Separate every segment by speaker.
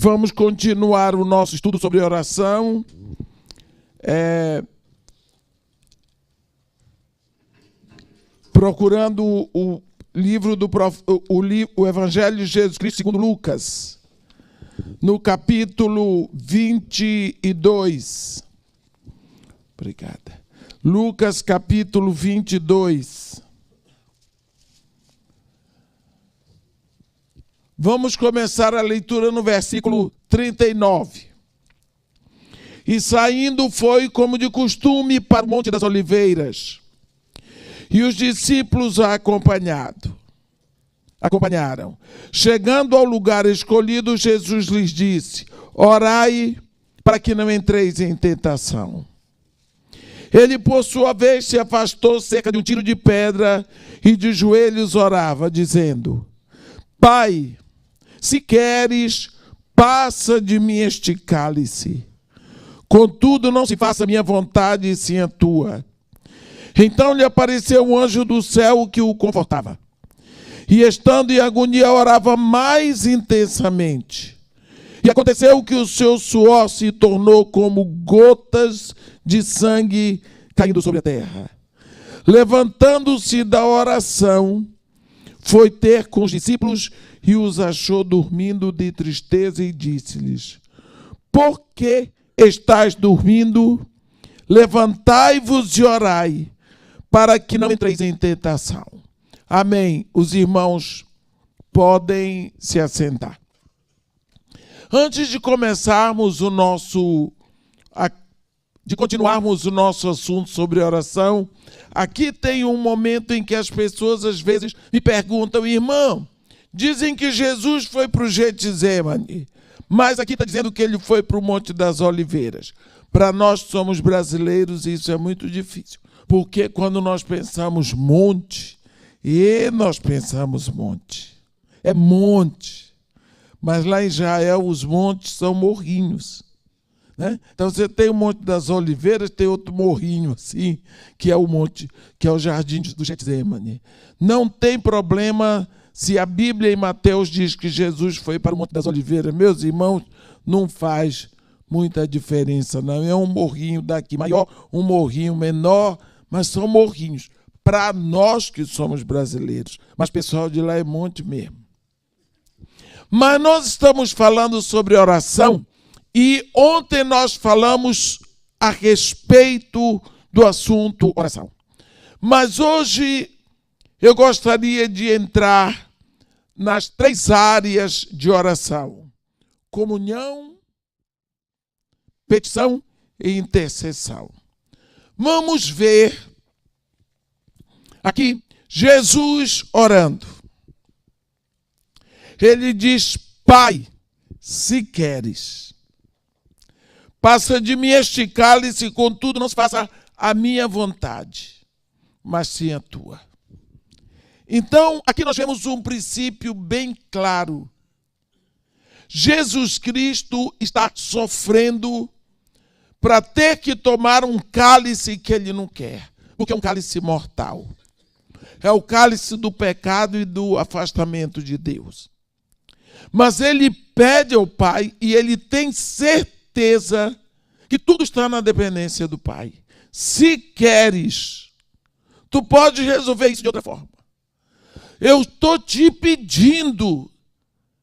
Speaker 1: vamos continuar o nosso estudo sobre oração. Procurando o livro o Evangelho de Jesus Cristo segundo Lucas, no capítulo 22. Obrigada. Lucas, capítulo 22. Vamos começar a leitura no versículo 39. E saindo foi, como de costume, para o Monte das Oliveiras. E os discípulos a acompanharam. Chegando ao lugar escolhido, Jesus lhes disse: orai para que não entreis em tentação. Ele, por sua vez, se afastou cerca de um tiro de pedra e de joelhos orava, dizendo: Pai, se queres, passa de mim este cálice. Contudo, não se faça a minha vontade, e sim a tua. Então lhe apareceu um anjo do céu que o confortava. E estando em agonia, orava mais intensamente. E aconteceu que o seu suor se tornou como gotas de sangue caindo sobre a terra. Levantando-se da oração, foi ter com os discípulos e os achou dormindo de tristeza e disse-lhes: por que estáis dormindo? Levantai-vos e orai, para que não entreis em tentação. Amém. Os irmãos podem se assentar. Antes de começarmos de continuarmos o nosso assunto sobre oração, aqui tem um momento em que as pessoas às vezes me perguntam: irmão, dizem que Jesus foi para o Getsemane, mas aqui está dizendo que ele foi para o Monte das Oliveiras. Para nós que somos brasileiros, isso é muito difícil, porque quando nós pensamos monte, é monte. Mas lá em Israel os montes são morrinhos, né? Então você tem o Monte das Oliveiras, tem outro morrinho assim, que é o monte, que é o jardim do Getsemane. Não tem problema se a Bíblia em Mateus diz que Jesus foi para o Monte das Oliveiras. Meus irmãos, não faz muita diferença, não. É um morrinho daqui maior, um morrinho menor, mas são morrinhos para nós que somos brasileiros. Mas o pessoal de lá é monte mesmo. Mas nós estamos falando sobre oração e ontem nós falamos a respeito do assunto oração. Mas hoje eu gostaria de entrar nas 3 áreas de oração: comunhão, petição e intercessão. Vamos ver aqui Jesus orando. Ele diz: Pai, se queres, passa de mim este cálice, contudo não se faça a minha vontade, mas sim a tua. Então, aqui nós vemos um princípio bem claro. Jesus Cristo está sofrendo para ter que tomar um cálice que ele não quer, porque é um cálice mortal. É o cálice do pecado e do afastamento de Deus. Mas ele pede ao Pai e ele tem certeza que tudo está na dependência do Pai. Se queres, tu podes resolver isso de outra forma. Eu estou te pedindo,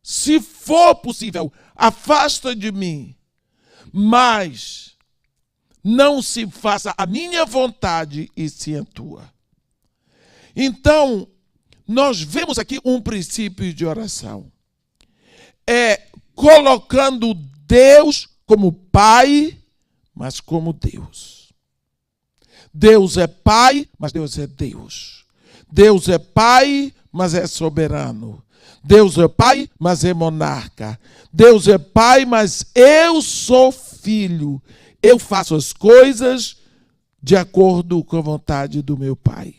Speaker 1: se for possível, afasta de mim, mas não se faça a minha vontade e sim a tua. Então, nós vemos aqui um princípio de oração. É colocando Deus como Pai, mas como Deus. Deus é Pai, mas Deus é Deus. Deus é Pai, mas é soberano. Deus é Pai, mas é monarca. Deus é Pai, mas eu sou filho. Eu faço as coisas de acordo com a vontade do meu Pai.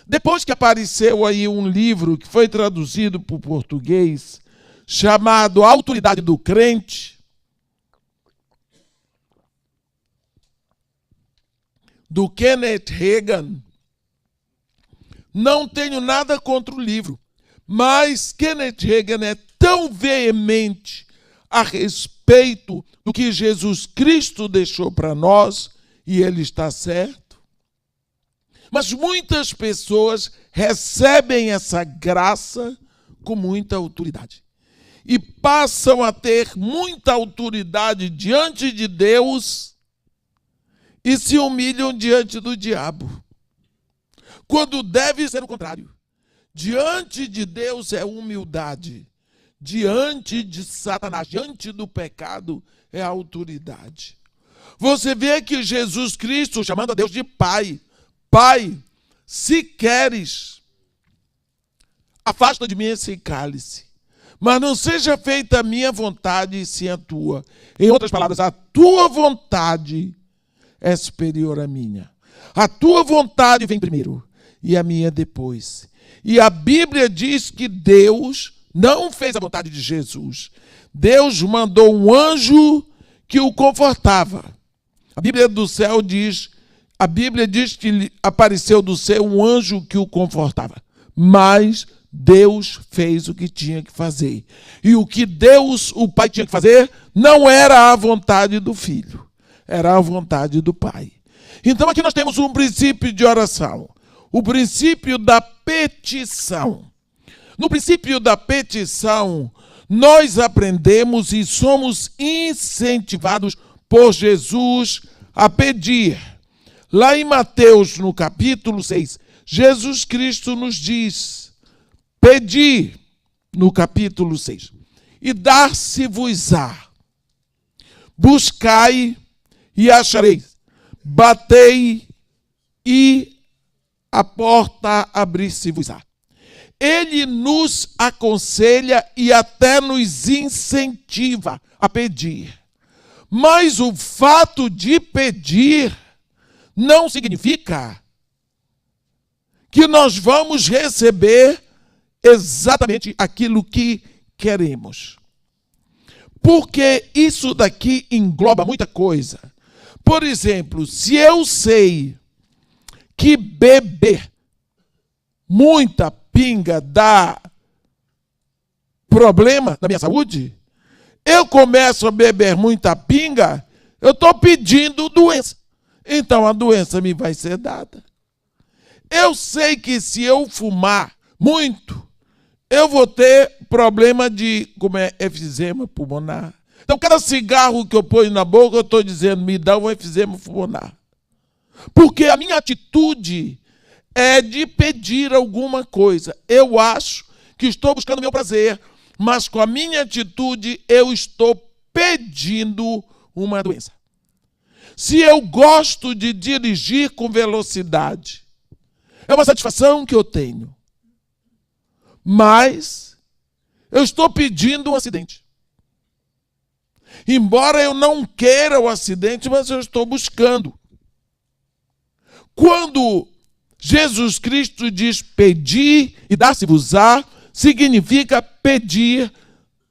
Speaker 1: Depois que apareceu aí um livro que foi traduzido para o português, chamado A Autoridade do Crente, do Kenneth Hagin, não tenho nada contra o livro, mas Kenneth Hagin é tão veemente a respeito do que Jesus Cristo deixou para nós, e ele está certo. Mas muitas pessoas recebem essa graça com muita autoridade e passam a ter muita autoridade diante de Deus e se humilham diante do diabo, quando deve ser o contrário. Diante de Deus é humildade, diante de Satanás, diante do pecado é autoridade. Você vê que Jesus Cristo, chamando a Deus de Pai, Pai, se queres, afasta de mim esse cálice, mas não seja feita a minha vontade, e sim a tua. Em outras palavras, a tua vontade é superior à minha. A tua vontade vem primeiro e a minha depois. E a Bíblia diz que Deus não fez a vontade de Jesus. Deus mandou um anjo que o confortava. A Bíblia diz que apareceu do céu um anjo que o confortava. Mas Deus fez o que tinha que fazer. E o que Deus, o Pai, tinha que fazer não era a vontade do Filho, era a vontade do Pai. Então aqui nós temos um princípio de oração, o princípio da petição. No princípio da petição, nós aprendemos e somos incentivados por Jesus a pedir. Lá em Mateus, no capítulo 6, Jesus Cristo nos diz: pedi, no capítulo 6, e dar-se-vos-á. Buscai e achareis. Batei e a porta abrir-se-vos-á. Ele nos aconselha e até nos incentiva a pedir. Mas o fato de pedir não significa que nós vamos receber exatamente aquilo que queremos. Porque isso daqui engloba muita coisa. Por exemplo, se eu sei que beber muita pinga dá problema na minha saúde, eu começo a beber muita pinga, eu estou pedindo doença. Então a doença me vai ser dada. Eu sei que se eu fumar muito, eu vou ter problema de efizema pulmonar. Então cada cigarro que eu ponho na boca, eu estou dizendo, me dá um efizema pulmonar. Porque a minha atitude é de pedir alguma coisa. Eu acho que estou buscando o meu prazer, mas com a minha atitude eu estou pedindo uma doença. Se eu gosto de dirigir com velocidade, é uma satisfação que eu tenho. Mas eu estou pedindo um acidente. Embora eu não queira o acidente, mas eu estou buscando. Quando Jesus Cristo diz pedir e dar-se-vos-á, significa pedir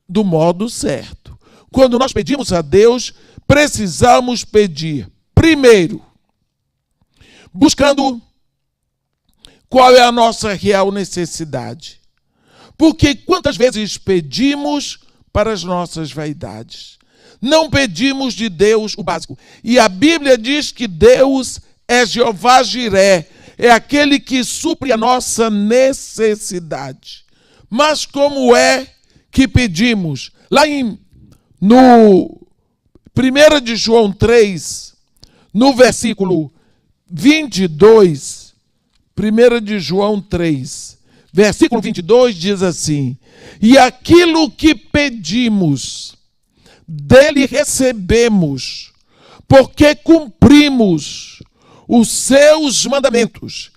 Speaker 1: do modo certo. Quando nós pedimos a Deus, precisamos pedir, primeiro, buscando qual é a nossa real necessidade. Porque quantas vezes pedimos para as nossas vaidades? Não pedimos de Deus o básico. E a Bíblia diz que Deus é Jeová Jiré, é aquele que supre a nossa necessidade. Mas como é que pedimos? Lá no 1 de João 3, no versículo 22, 1 de João 3, versículo 22 diz assim: e aquilo que pedimos, dele recebemos, porque cumprimos os seus mandamentos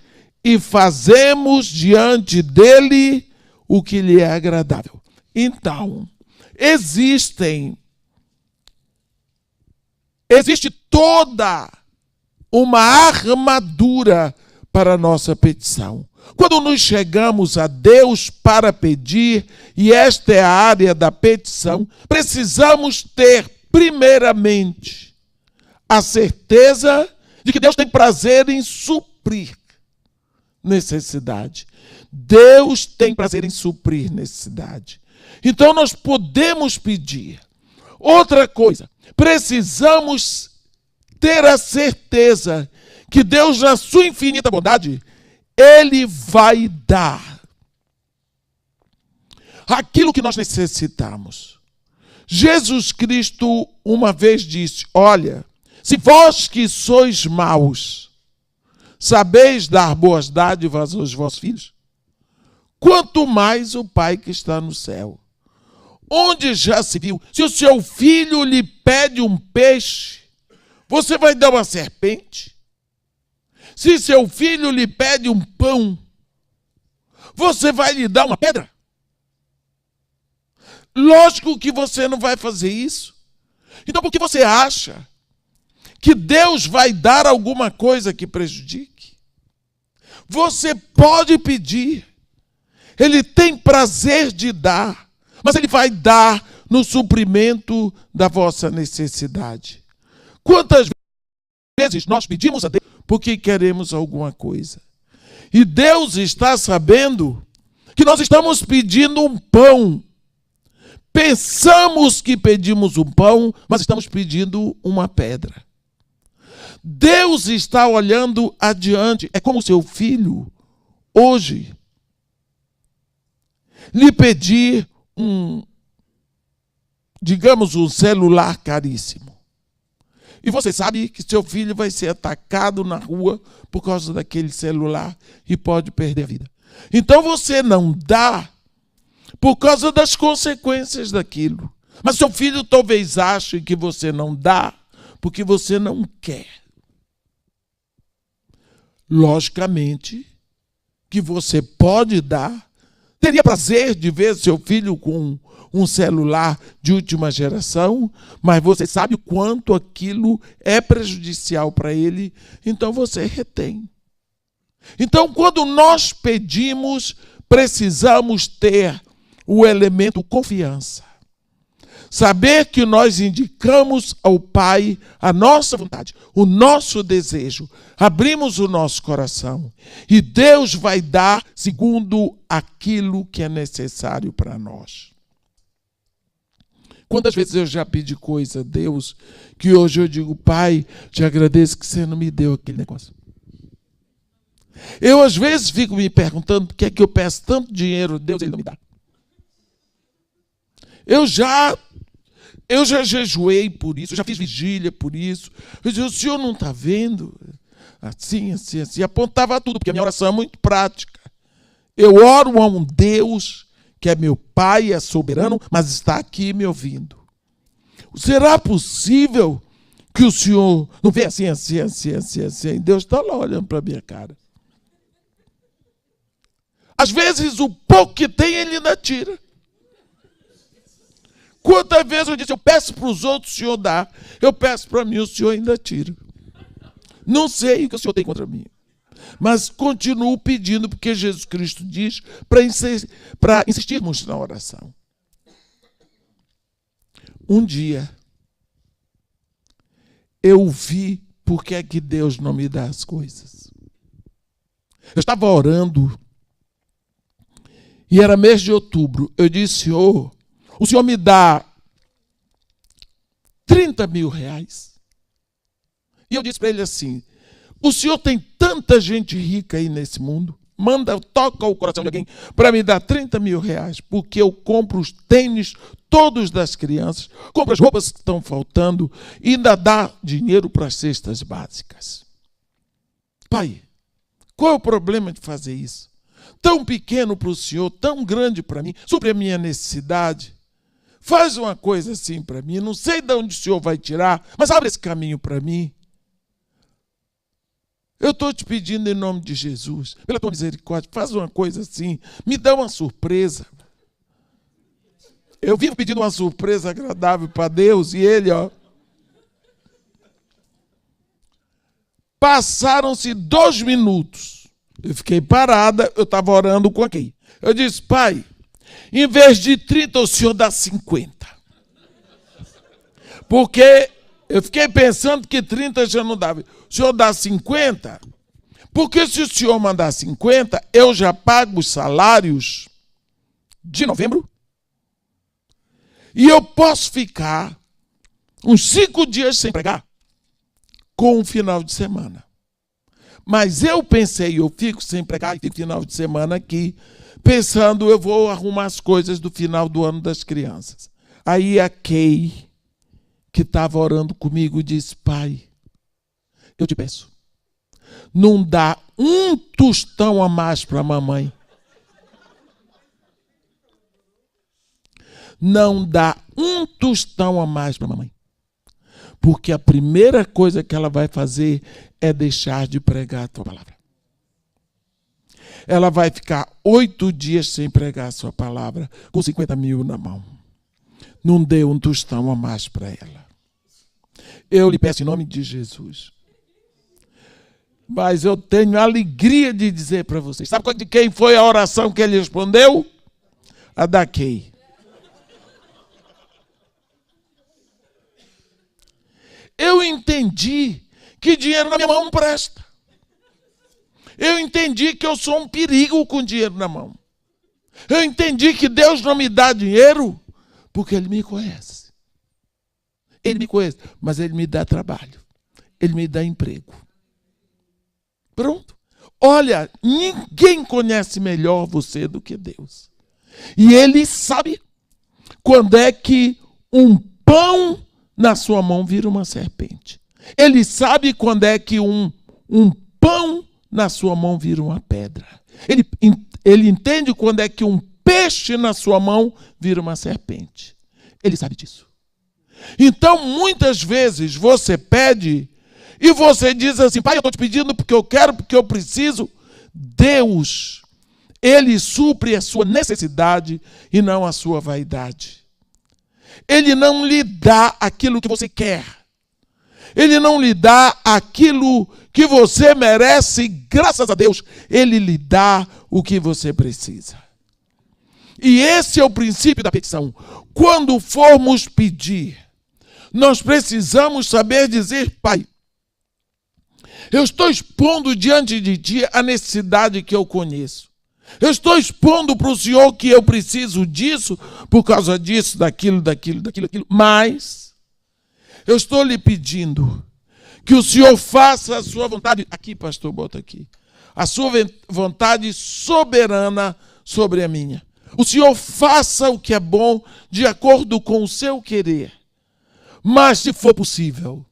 Speaker 1: e fazemos diante dele o que lhe é agradável. Então, existe toda uma armadura para a nossa petição. Quando nos chegamos a Deus para pedir, e esta é a área da petição, precisamos ter, primeiramente, a certeza de que Deus tem prazer em suprir necessidade. Deus tem prazer em suprir necessidade. Então nós podemos pedir. Outra coisa, precisamos ter a certeza que Deus, na sua infinita bondade, Ele vai dar aquilo que nós necessitamos. Jesus Cristo uma vez disse: olha, se vós que sois maus, sabeis dar boas dádivas aos vossos filhos, quanto mais o Pai que está no céu. Onde já se viu, se o seu filho lhe pede um peixe, você vai dar uma serpente? Se seu filho lhe pede um pão, você vai lhe dar uma pedra? Lógico que você não vai fazer isso. Então por que você acha que Deus vai dar alguma coisa que prejudique? Você pode pedir. Ele tem prazer de dar, mas Ele vai dar no suprimento da vossa necessidade. Quantas vezes nós pedimos a Deus porque queremos alguma coisa? E Deus está sabendo que nós estamos pedindo um pão. Pensamos que pedimos um pão, mas estamos pedindo uma pedra. Deus está olhando adiante. É como seu filho, hoje, lhe pedir digamos, um celular caríssimo. E você sabe que seu filho vai ser atacado na rua por causa daquele celular e pode perder a vida. Então você não dá por causa das consequências daquilo. Mas seu filho talvez ache que você não dá porque você não quer. Logicamente que você pode dar. Teria prazer de ver seu filho com um celular de última geração, mas você sabe o quanto aquilo é prejudicial para ele, então você retém. Então, quando nós pedimos, precisamos ter o elemento confiança. Saber que nós indicamos ao Pai a nossa vontade, o nosso desejo. Abrimos o nosso coração e Deus vai dar segundo aquilo que é necessário para nós. Quantas vezes eu já pedi coisa a Deus que hoje eu digo: Pai, te agradeço que você não me deu aquele negócio. Eu às vezes fico me perguntando por que é que eu peço tanto dinheiro a Deus e Ele não me dá. Eu já jejuei por isso, eu já fiz vigília por isso. Eu disse: o senhor não está vendo? Assim. Apontava tudo, porque a minha oração é muito prática. Eu oro a um Deus que é meu Pai, é soberano, mas está aqui me ouvindo. Será possível que o senhor não vê assim? Deus está lá olhando para a minha cara. Às vezes o pouco que tem ele ainda tira. Quantas vezes eu disse: eu peço para os outros, o senhor dá. Eu peço para mim, o senhor ainda tira. Não sei o que o senhor tem contra mim, mas continuo pedindo, porque Jesus Cristo diz para insistirmos na oração. Um dia, eu vi por que é que Deus não me dá as coisas. Eu estava orando, e era mês de outubro. Eu disse: Senhor, o senhor me dá 30 mil reais. E eu disse para ele assim: o senhor tem tanta gente rica aí nesse mundo, toca o coração de alguém para me dar 30 mil reais, porque eu compro os tênis todos das crianças, compro as roupas que estão faltando e ainda dá dinheiro para as cestas básicas. Pai, qual é o problema de fazer isso? Tão pequeno para o senhor, tão grande para mim, sobre a minha necessidade. Faz uma coisa assim para mim, não sei de onde o senhor vai tirar, mas abre esse caminho para mim. Eu estou te pedindo em nome de Jesus, pela tua misericórdia, faz uma coisa assim, me dá uma surpresa. Eu vivo pedindo uma surpresa agradável para Deus e Ele, Passaram-se 2 minutos. Eu fiquei parada, eu estava orando com quem? Eu disse: Pai, em vez de 30, o senhor dá 50. Porque eu fiquei pensando que 30 já não dava. O senhor dá 50? Porque se o senhor mandar 50, eu já pago os salários de novembro. E eu posso ficar uns 5 dias sem pregar, com um final de semana. Mas eu pensei, eu fico sem pregar e fico final de semana aqui, pensando, eu vou arrumar as coisas do final do ano das crianças. Aí a Kay, que estava orando comigo, disse: pai, eu te peço, não dá um tostão a mais para a mamãe. Não dá um tostão a mais para a mamãe. Porque a primeira coisa que ela vai fazer é deixar de pregar a tua palavra. Ela vai ficar 8 dias sem pregar a sua palavra, com 50 mil na mão. Não dê um tostão a mais para ela. Eu lhe peço em nome de Jesus. Mas eu tenho a alegria de dizer para vocês. Sabe de quem foi a oração que ele respondeu? A da Kay. Eu entendi que dinheiro na minha mão não presta. Eu entendi que eu sou um perigo com dinheiro na mão. Eu entendi que Deus não me dá dinheiro porque Ele me conhece. Ele me conhece, mas Ele me dá trabalho. Ele me dá emprego. Pronto. Olha, ninguém conhece melhor você do que Deus. E Ele sabe quando é que um pão na sua mão vira uma serpente. Ele sabe quando é que um pão na sua mão vira uma pedra. Ele entende quando é que um peixe na sua mão vira uma serpente. Ele sabe disso. Então, muitas vezes, você pede e você diz assim: pai, eu estou te pedindo porque eu quero, porque eu preciso. Deus, Ele supre a sua necessidade e não a sua vaidade. Ele não lhe dá aquilo que você quer. Ele não lhe dá aquilo que você merece, graças a Deus. Ele lhe dá o que você precisa. E esse é o princípio da petição. Quando formos pedir, nós precisamos saber dizer: pai, eu estou expondo diante de ti a necessidade que eu conheço. Eu estou expondo para o Senhor que eu preciso disso, por causa disso, daquilo. Mas eu estou lhe pedindo que o Senhor faça a sua vontade. Aqui, pastor, bota aqui. A sua vontade soberana sobre a minha. O Senhor faça o que é bom de acordo com o seu querer. Mas, se for possível,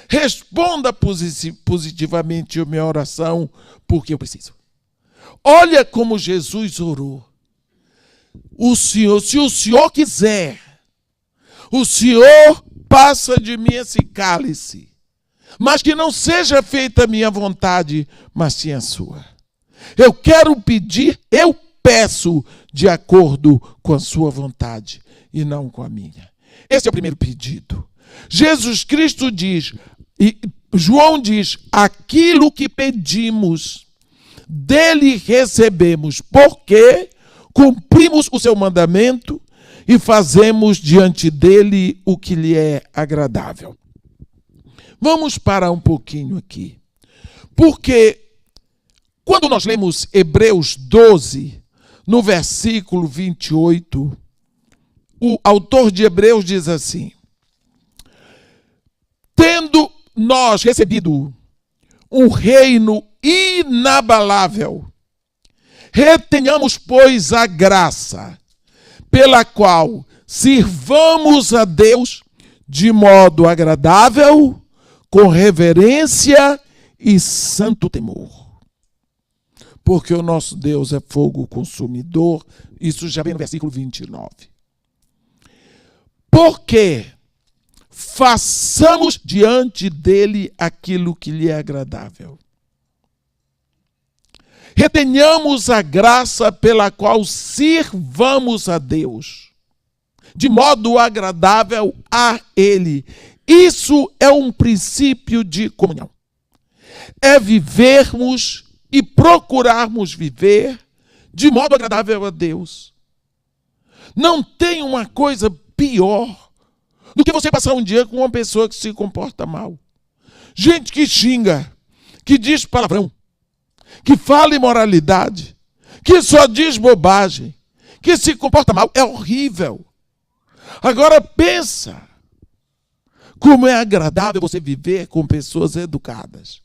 Speaker 1: responda positivamente a minha oração, porque eu preciso. Olha como Jesus orou. O Senhor, se o Senhor quiser, o Senhor passa de mim esse cálice, mas que não seja feita a minha vontade, mas sim a sua. Eu quero pedir, eu peço de acordo com a sua vontade e não com a minha. Esse é o primeiro pedido. Jesus Cristo diz, e João diz: aquilo que pedimos, dele recebemos, porque cumprimos o seu mandamento e fazemos diante dele o que lhe é agradável. Vamos parar um pouquinho aqui. Porque quando nós lemos Hebreus 12, no versículo 28, o autor de Hebreus diz assim: tendo nós recebido um reino inabalável, retenhamos, pois, a graça pela qual sirvamos a Deus de modo agradável, com reverência e santo temor. Porque o nosso Deus é fogo consumidor. Isso já vem no versículo 29. Porque façamos diante dele aquilo que lhe é agradável. Retenhamos a graça pela qual sirvamos a Deus, de modo agradável a Ele. Isso é um princípio de comunhão. É vivermos e procurarmos viver de modo agradável a Deus. Não tem uma coisa pior do que você passar um dia com uma pessoa que se comporta mal. Gente que xinga, que diz palavrão, que fala imoralidade, que só diz bobagem, que se comporta mal. É horrível. Agora pensa, Como é agradável você viver com pessoas educadas,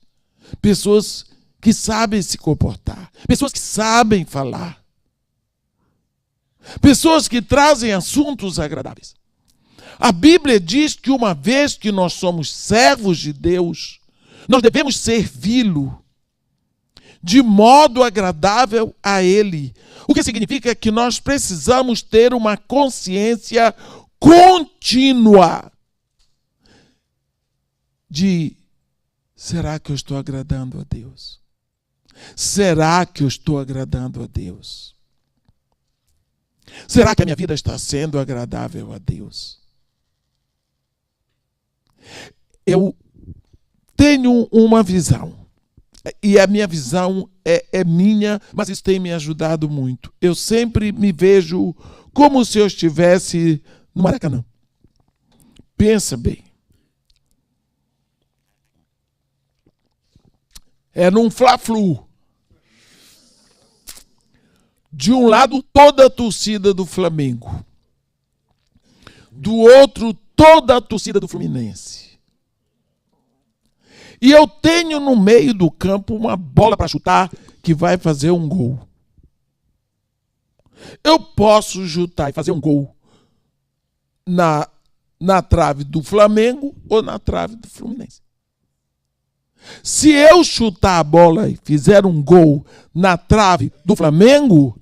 Speaker 1: pessoas que sabem se comportar, pessoas que sabem falar, pessoas que trazem assuntos agradáveis. A Bíblia diz que uma vez que nós somos servos de Deus, nós devemos servi-lo de modo agradável a Ele. O que significa que nós precisamos ter uma consciência contínua de: será que eu estou agradando a Deus? Será que eu estou agradando a Deus? Será que a minha vida está sendo agradável a Deus? Eu tenho uma visão, e a minha visão é minha, mas isso tem me ajudado muito. Eu sempre me vejo como se eu estivesse no Maracanã. Pensa bem. É num Fla-Flu. De um lado, toda a torcida do Flamengo. Do outro, toda a torcida do Fluminense. E eu tenho no meio do campo uma bola para chutar que vai fazer um gol. Eu posso chutar e fazer um gol na trave do Flamengo ou na trave do Fluminense. Se eu chutar a bola e fizer um gol na trave do Flamengo,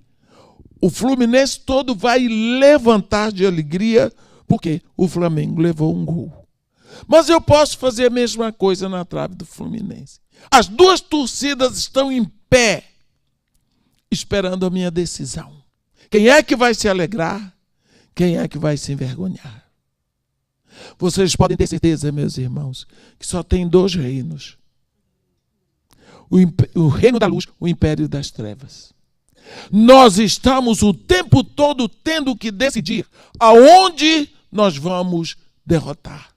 Speaker 1: o Fluminense todo vai levantar de alegria porque o Flamengo levou um gol. Mas eu posso fazer a mesma coisa na trave do Fluminense. As duas torcidas estão em pé, esperando a minha decisão. Quem é que vai se alegrar? Quem é que vai se envergonhar? Vocês podem ter certeza, meus irmãos, que só tem dois reinos. O reino da luz, o império das trevas. Nós estamos o tempo todo tendo que decidir aonde nós vamos derrotar.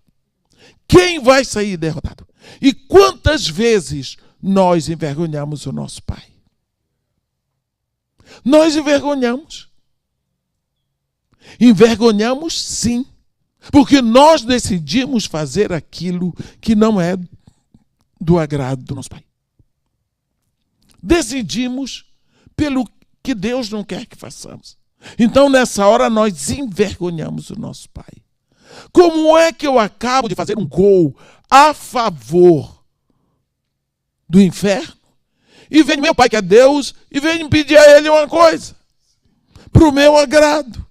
Speaker 1: Quem vai sair derrotado? E quantas vezes nós envergonhamos o nosso Pai? Nós envergonhamos. Envergonhamos sim, porque nós decidimos fazer aquilo que não é do agrado do nosso Pai. Decidimos pelo que Deus não quer que façamos. Então, nessa hora, nós envergonhamos o nosso Pai. Como é que eu acabo de fazer um gol a favor do inferno e vem meu Pai, que é Deus, e vem pedir a Ele uma coisa para o meu agrado?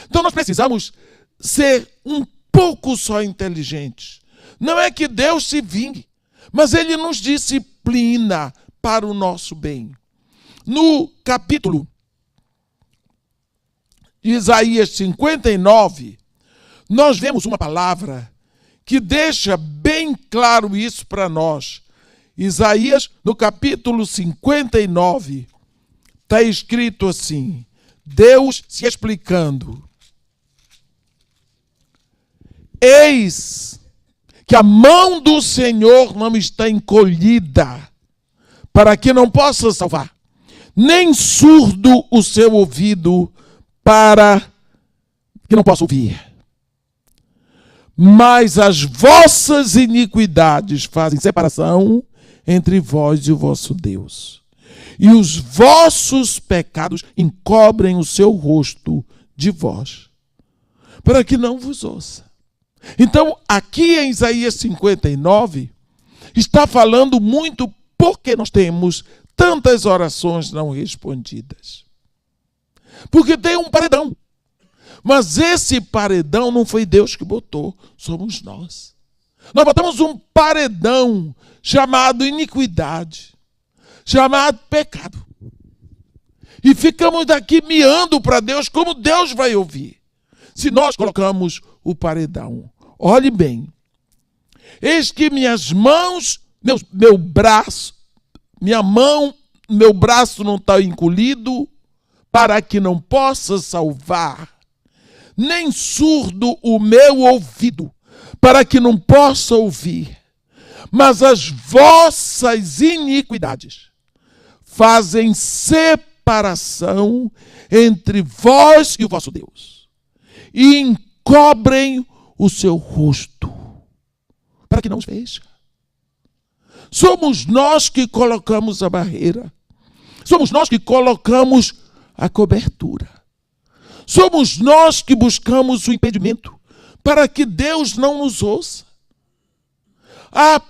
Speaker 1: Então, nós precisamos ser um pouco só inteligentes. Não é que Deus se vingue, mas Ele nos disciplina para o nosso bem. No capítulo de Isaías 59, nós vemos uma palavra que deixa bem claro isso para nós. Isaías, no capítulo 59, está escrito assim, Deus se explicando. Eis que a mão do Senhor não está encolhida, para que não possa salvar, nem surdo o seu ouvido, para que não possa ouvir. Mas as vossas iniquidades fazem separação entre vós e o vosso Deus. E os vossos pecados encobrem o seu rosto de vós, para que não vos ouça. Então, aqui em Isaías 59, está falando muito porque nós temos tantas orações não respondidas. Porque tem um paredão. Mas esse paredão não foi Deus que botou, somos nós. Nós botamos um paredão chamado iniquidade, chamado pecado. E ficamos daqui miando para Deus como Deus vai ouvir. Se nós colocamos o paredão. Olhe bem. Eis que minhas mãos, meu braço, minha mão, meu braço não está encolhido para que não possa salvar, nem surdo o meu ouvido para que não possa ouvir. Mas as vossas iniquidades fazem separação entre vós e o vosso Deus, e encobrem o seu rosto. para que não os veja. Somos nós que colocamos a barreira. Somos nós que colocamos a cobertura. Somos nós que buscamos o impedimento para que Deus não nos ouça. Ah,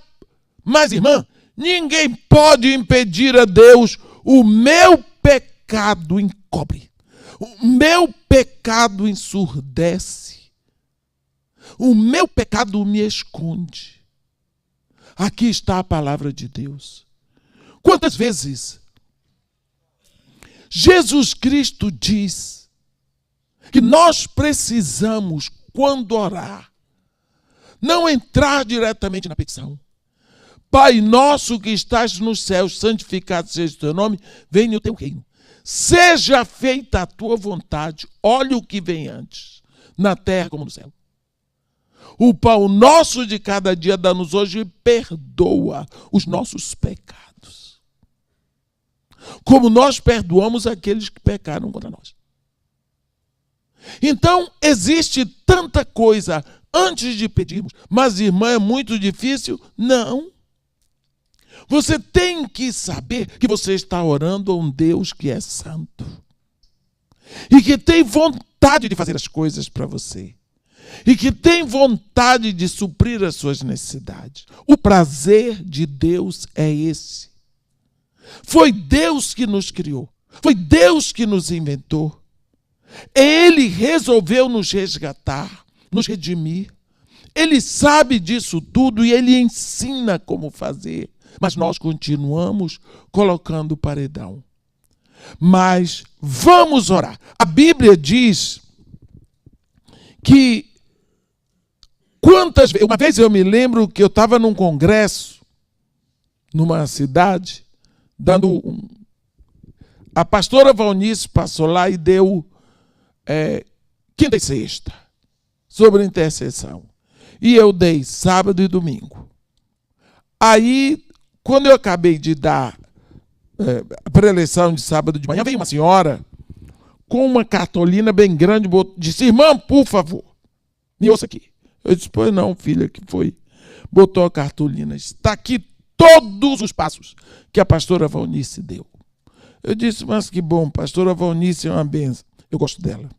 Speaker 1: mas irmã, ninguém pode impedir a Deus. O meu pecado encobre. O meu pecado ensurdece. O meu pecado me esconde. Aqui está a palavra de Deus. Quantas vezes Jesus Cristo diz que nós precisamos, quando orar, não entrar diretamente na petição. Pai nosso que estás nos céus, santificado seja o teu nome, venha o teu reino. Seja feita a tua vontade, olha o que vem antes, na terra como no céu. O pão nosso de cada dia dá-nos hoje e perdoa os nossos pecados, como nós perdoamos aqueles que pecaram contra nós. Então, existe tanta coisa antes de pedirmos, mas, irmã, é muito difícil? Não. Você tem que saber que você está orando a um Deus que é santo e que tem vontade de fazer as coisas para você e que tem vontade de suprir as suas necessidades. O prazer de Deus é esse. Foi Deus que nos criou, foi Deus que nos inventou. Ele resolveu nos resgatar, nos redimir. Ele sabe disso tudo e ele ensina como fazer. Mas nós continuamos colocando paredão. Mas vamos orar. A Bíblia diz que quantas vezes... Uma vez eu me lembro que eu estava num congresso, numa cidade, a pastora Valnice passou lá e deu quinta e sexta sobre intercessão. E eu dei sábado e domingo. Aí, quando eu acabei de dar a preleção de sábado de manhã, veio uma senhora com uma cartolina bem grande, disse: irmã, por favor, me ouça aqui. Eu disse: pois não, filha, que foi? Botou a cartolina. Está aqui todos os passos que a pastora Valnice deu. Eu disse: mas que bom, pastora Valnice é uma benção. Eu gosto dela.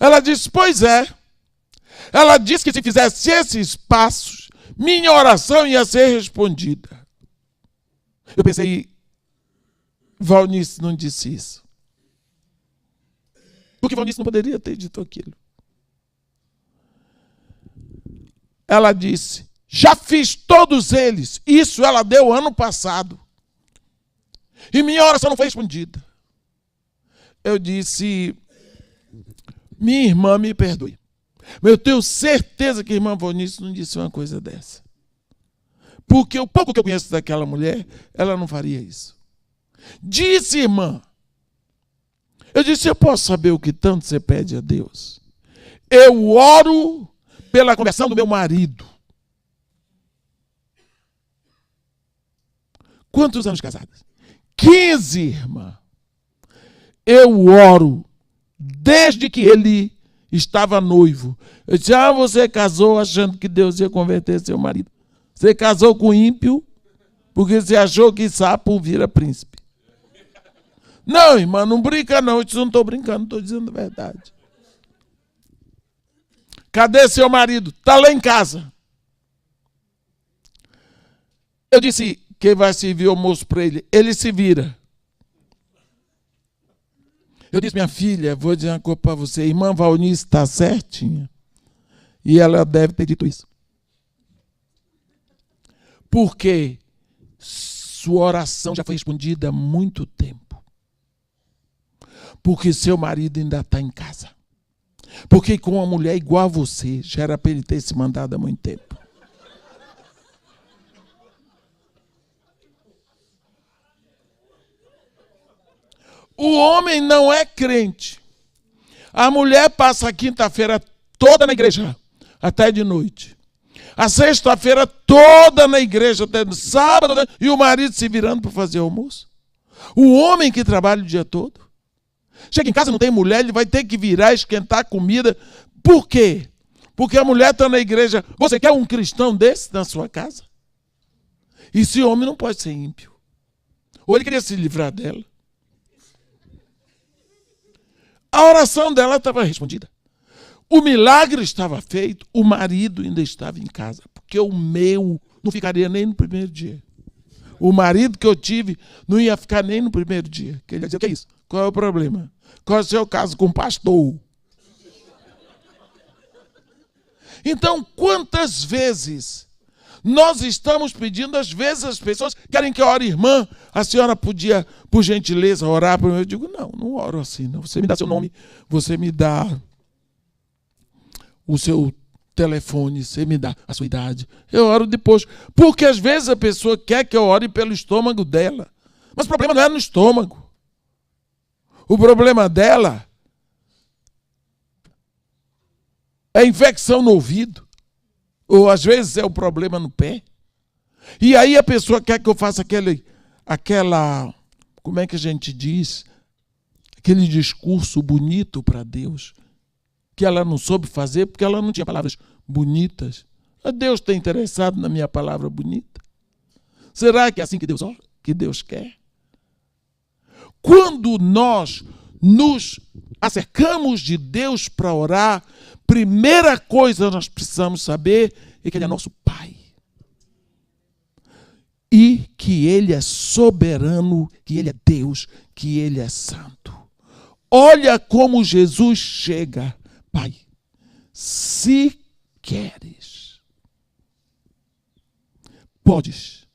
Speaker 1: Ela disse: pois é. Ela disse que se fizesse esses passos, minha oração ia ser respondida. Eu pensei: Valnice não disse isso. Porque Valnice não poderia ter dito aquilo. Ela disse: já fiz todos eles. Isso ela deu ano passado. E minha oração não foi respondida. Eu disse: minha irmã, me perdoe. Mas eu tenho certeza que a irmã Valnice não disse uma coisa dessa. Porque o pouco que eu conheço daquela mulher, ela não faria isso. Disse, irmã. Eu disse: eu posso saber o que tanto você pede a Deus? Eu oro pela conversão do meu marido. Quantos anos casados? 15, irmã. Eu oro desde que ele estava noivo. Eu disse: você casou achando que Deus ia converter seu marido. Você casou com ímpio porque você achou que sapo vira príncipe. Não, irmã, não brinca não. Eu disse: não estou brincando, estou dizendo a verdade. Cadê seu marido? Está lá em casa. Eu disse: quem vai servir o almoço para ele? Ele se vira. Eu disse: minha filha, vou dizer uma coisa para você. Irmã Valnice está certinha. E ela deve ter dito isso. Porque sua oração já foi respondida há muito tempo. Porque seu marido ainda está em casa. Porque com uma mulher igual a você, já era para ele ter se mandado há muito tempo. O homem não é crente. A mulher passa a quinta-feira toda na igreja, até de noite. A sexta-feira toda na igreja, até no sábado, e o marido se virando para fazer almoço. O homem que trabalha o dia todo. Chega em casa, não tem mulher, ele vai ter que virar, esquentar a comida. Por quê? Porque a mulher está na igreja. Você quer um cristão desse na sua casa? E esse homem não pode ser ímpio. Ou ele queria se livrar dela. A oração dela estava respondida. O milagre estava feito, o marido ainda estava em casa. Porque o meu não ficaria nem no primeiro dia. O marido que eu tive não ia ficar nem no primeiro dia. Que ele ia dizer, o que é isso? Qual é o problema? Qual é o seu caso com o pastor? Então, quantas vezes nós estamos pedindo, às vezes as pessoas querem que eu ore, irmã, a senhora podia, por gentileza, orar por mim? Eu digo, não oro assim, não. Você me dá seu nome, você me dá o seu telefone, você me dá a sua idade. Eu oro depois. Porque às vezes a pessoa quer que eu ore pelo estômago dela. Mas o problema não é no estômago. O problema dela é infecção no ouvido. Ou às vezes é o problema no pé. E aí a pessoa quer que eu faça aquela, como é que a gente diz? Aquele discurso bonito para Deus. Que ela não soube fazer porque ela não tinha palavras bonitas. Deus está interessado na minha palavra bonita? Será que é assim que Deus quer? Quando nós nos acercamos de Deus para orar, primeira coisa nós precisamos saber é que Ele é nosso Pai. E que Ele é soberano, que Ele é Deus, que Ele é santo. Olha como Jesus chega. Pai, se queres, podes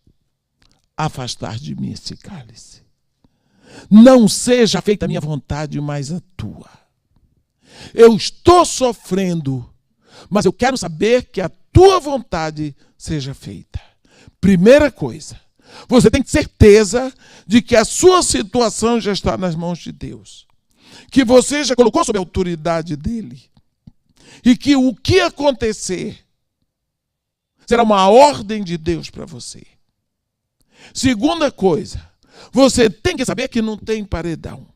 Speaker 1: afastar de mim esse cálice. Não seja feita a minha vontade, mas a tua. Eu estou sofrendo, mas eu quero saber que a tua vontade seja feita. Primeira coisa, você tem certeza de que a sua situação já está nas mãos de Deus. Que você já colocou sob a autoridade dele. E que o que acontecer será uma ordem de Deus para você. Segunda coisa, você tem que saber que não tem paredão.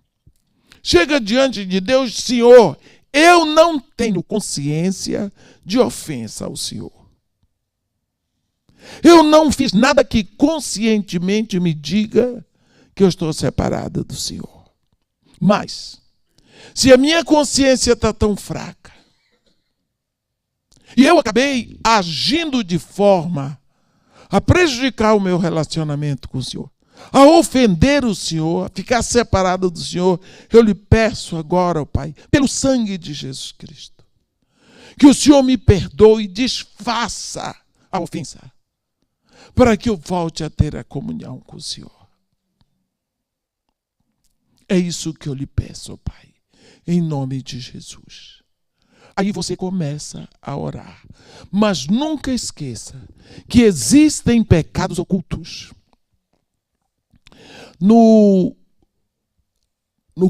Speaker 1: Chega diante de Deus, Senhor, eu não tenho consciência de ofensa ao Senhor. Eu não fiz nada que conscientemente me diga que eu estou separada do Senhor. Mas, se a minha consciência está tão fraca, e eu acabei agindo de forma a prejudicar o meu relacionamento com o Senhor, a ofender o Senhor, a ficar separado do Senhor, eu lhe peço agora, ó Pai, pelo sangue de Jesus Cristo, que o Senhor me perdoe e desfaça a ofensa, para que eu volte a ter a comunhão com o Senhor. É isso que eu lhe peço, ó Pai, em nome de Jesus. Aí você começa a orar. Mas nunca esqueça que existem pecados ocultos. No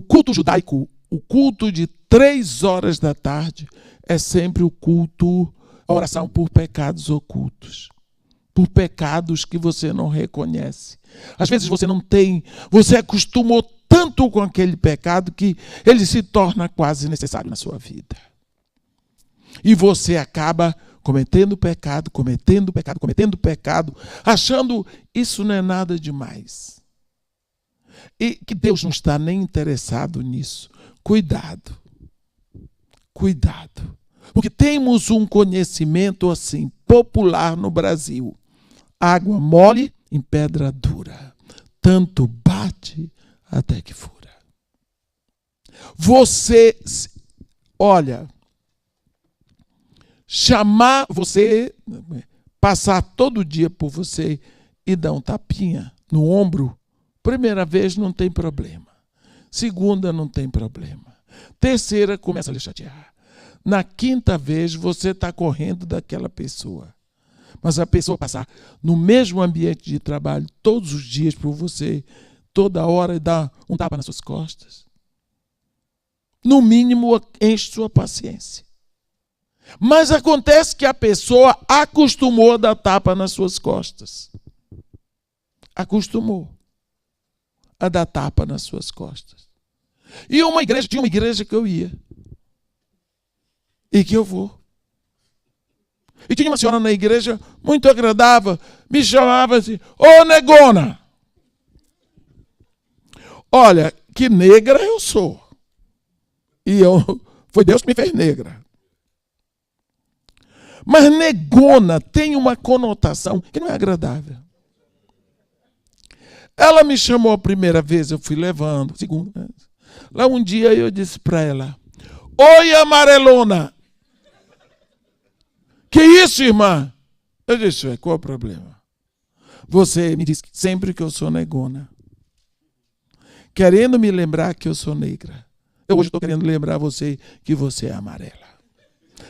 Speaker 1: culto judaico, o culto de 3 horas da tarde é sempre o culto, a oração por pecados ocultos. Por pecados que você não reconhece. Às vezes você acostumou tanto com aquele pecado que ele se torna quase necessário na sua vida. E você acaba cometendo pecado, achando isso não é nada demais. E que Deus não está nem interessado nisso. Cuidado. Porque temos um conhecimento assim, popular no Brasil. Água mole em pedra dura. Tanto bate até que fura. Você, olha, passar todo dia por você e dar um tapinha no ombro, primeira vez não tem problema. Segunda não tem problema. Terceira começa a lhe chatear. Na quinta vez você está correndo daquela pessoa. Mas a pessoa passar no mesmo ambiente de trabalho todos os dias por você, toda hora, e dar um tapa nas suas costas, no mínimo enche sua paciência. Mas acontece que a pessoa acostumou a dar tapa nas suas costas. Acostumou a dar tapa nas suas costas. E tinha uma igreja que eu ia. E que eu vou. E tinha uma senhora na igreja muito agradável, me chamava assim, ô negona. Olha, que negra eu sou. E foi Deus que me fez negra. Mas negona tem uma conotação que não é agradável. Ela me chamou a primeira vez, eu fui levando. Segunda. Lá um dia eu disse para ela, oi, amarelona. Que isso, irmã? Eu disse, qual é o problema? Você me diz sempre que eu sou negona. Querendo me lembrar que eu sou negra. Eu hoje estou querendo lembrar você que você é amarela.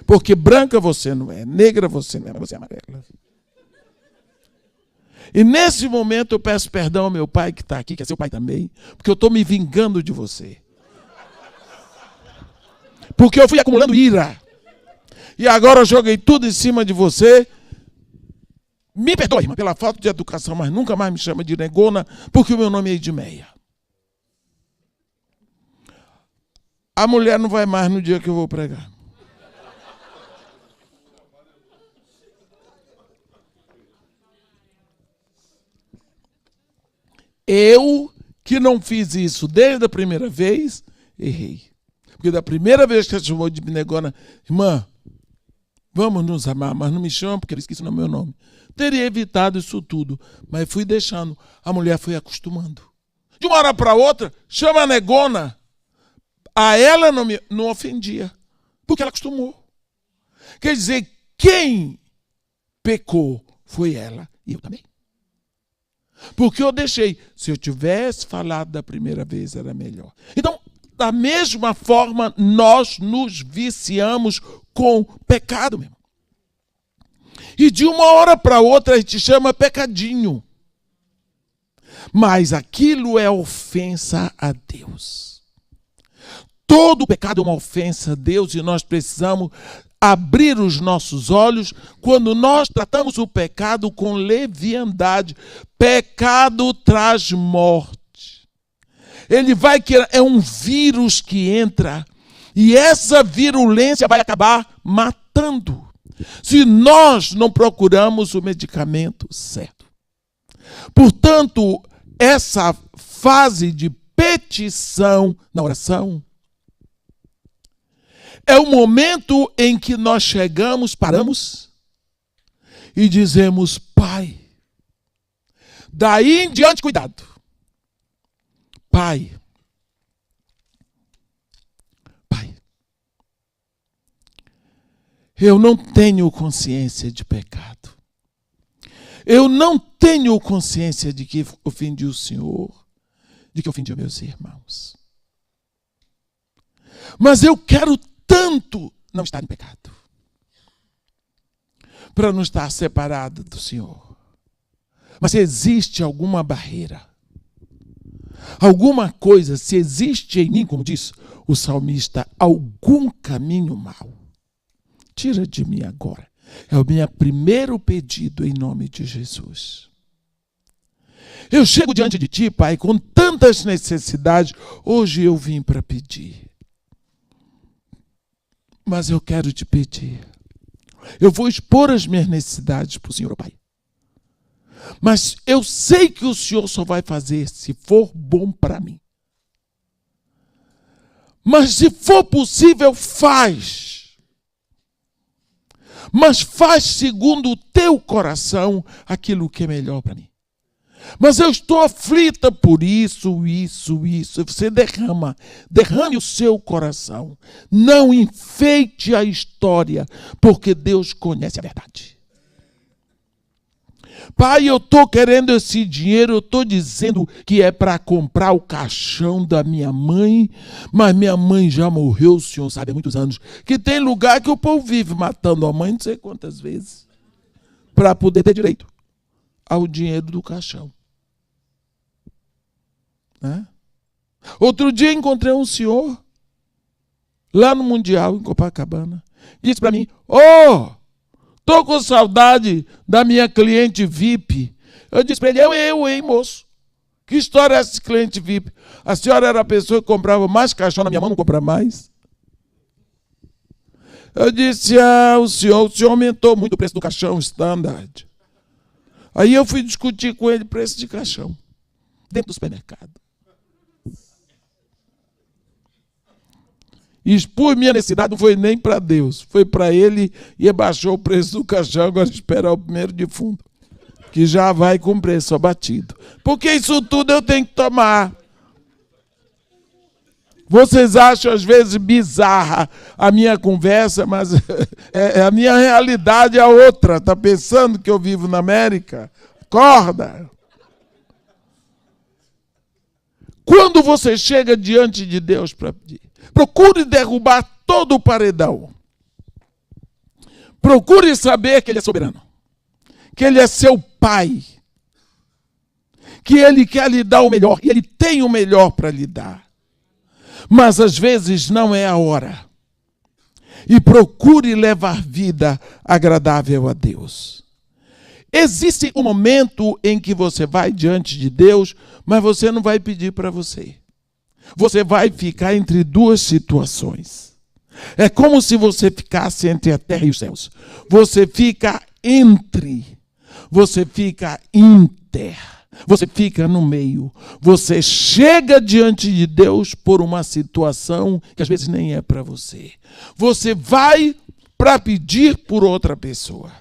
Speaker 1: Porque branca você não é, negra você não é, mas você é amarela. E nesse momento eu peço perdão ao meu pai que está aqui, que é seu pai também, porque eu estou me vingando de você. Porque eu fui acumulando ira. E agora eu joguei tudo em cima de você. Me perdoe, irmã, pela falta de educação, mas nunca mais me chama de negona, porque o meu nome é Edmeia. A mulher não vai mais no dia que eu vou pregar. Eu, que não fiz isso desde a primeira vez, errei. Porque da primeira vez que ela chamou de negona, irmã, vamos nos amar, mas não me chama porque eu esqueci o meu nome. Teria evitado isso tudo, mas fui deixando. A mulher foi acostumando. De uma hora para outra, chama a negona. A ela não ofendia, porque ela acostumou. Quer dizer, quem pecou foi ela e eu também. Porque eu deixei. Se eu tivesse falado da primeira vez, era melhor. Então, da mesma forma, nós nos viciamos com pecado mesmo. E de uma hora para outra, a gente chama pecadinho. Mas aquilo é ofensa a Deus. Todo pecado é uma ofensa a Deus e nós precisamos abrir os nossos olhos quando nós tratamos o pecado com leviandade. Pecado traz morte. Ele vai que é um vírus que entra e essa virulência vai acabar matando. Se nós não procuramos o medicamento certo. Portanto, essa fase de petição na oração é o momento em que nós chegamos, paramos e dizemos, Pai, daí em diante, cuidado. Pai, eu não tenho consciência de pecado. Eu não tenho consciência de que ofendi o Senhor, de que ofendi os meus irmãos. Mas eu quero tanto não estar em pecado, para não estar separado do Senhor. Mas se existe alguma barreira, alguma coisa, se existe em mim, como diz o salmista, algum caminho mau, tira de mim agora. É o meu primeiro pedido em nome de Jesus. Eu chego diante de ti, Pai, com tantas necessidades. Hoje eu vim para pedir. Mas eu quero te pedir. Eu vou expor as minhas necessidades para o Senhor, Pai. Mas eu sei que o Senhor só vai fazer se for bom para mim. Mas se for possível, faz. Mas faz segundo o teu coração aquilo que é melhor para mim. Mas eu estou aflita por isso. Você derrame o seu coração. Não enfeite a história, porque Deus conhece a verdade. Pai, eu estou querendo esse dinheiro, eu estou dizendo que é para comprar o caixão da minha mãe, mas minha mãe já morreu, o senhor sabe, há muitos anos, que tem lugar que o povo vive matando a mãe não sei quantas vezes, para poder ter direito ao dinheiro do caixão. Outro dia encontrei um senhor, lá no Mundial, em Copacabana, disse para mim, estou com saudade da minha cliente VIP. Eu disse para ele, hein, moço? Que história é essa cliente VIP? A senhora era a pessoa que comprava mais caixão na minha mão, não compra mais? Eu disse, o senhor aumentou muito o preço do caixão standard. Aí eu fui discutir com ele preço de caixão, dentro do supermercado. E expus minha necessidade, não foi nem para Deus, foi para ele e abaixou o preço do caixão, agora esperar o primeiro defunto, que já vai com preço abatido. Porque isso tudo eu tenho que tomar. Vocês acham, às vezes, bizarra a minha conversa, mas a minha realidade é outra. Está pensando que eu vivo na América? Acorda! Quando você chega diante de Deus para pedir, procure derrubar todo o paredão. Procure saber que Ele é soberano, que Ele é seu Pai, que Ele quer lhe dar o melhor, e Ele tem o melhor para lhe dar. Mas às vezes não é a hora. E procure levar vida agradável a Deus. Existe um momento em que você vai diante de Deus, mas você não vai pedir para você. Você vai ficar entre duas situações. É como se você ficasse entre a terra e os céus. Você fica entre. Você fica inter. Você fica no meio. Você chega diante de Deus por uma situação que às vezes nem é para você. Você vai para pedir por outra pessoa.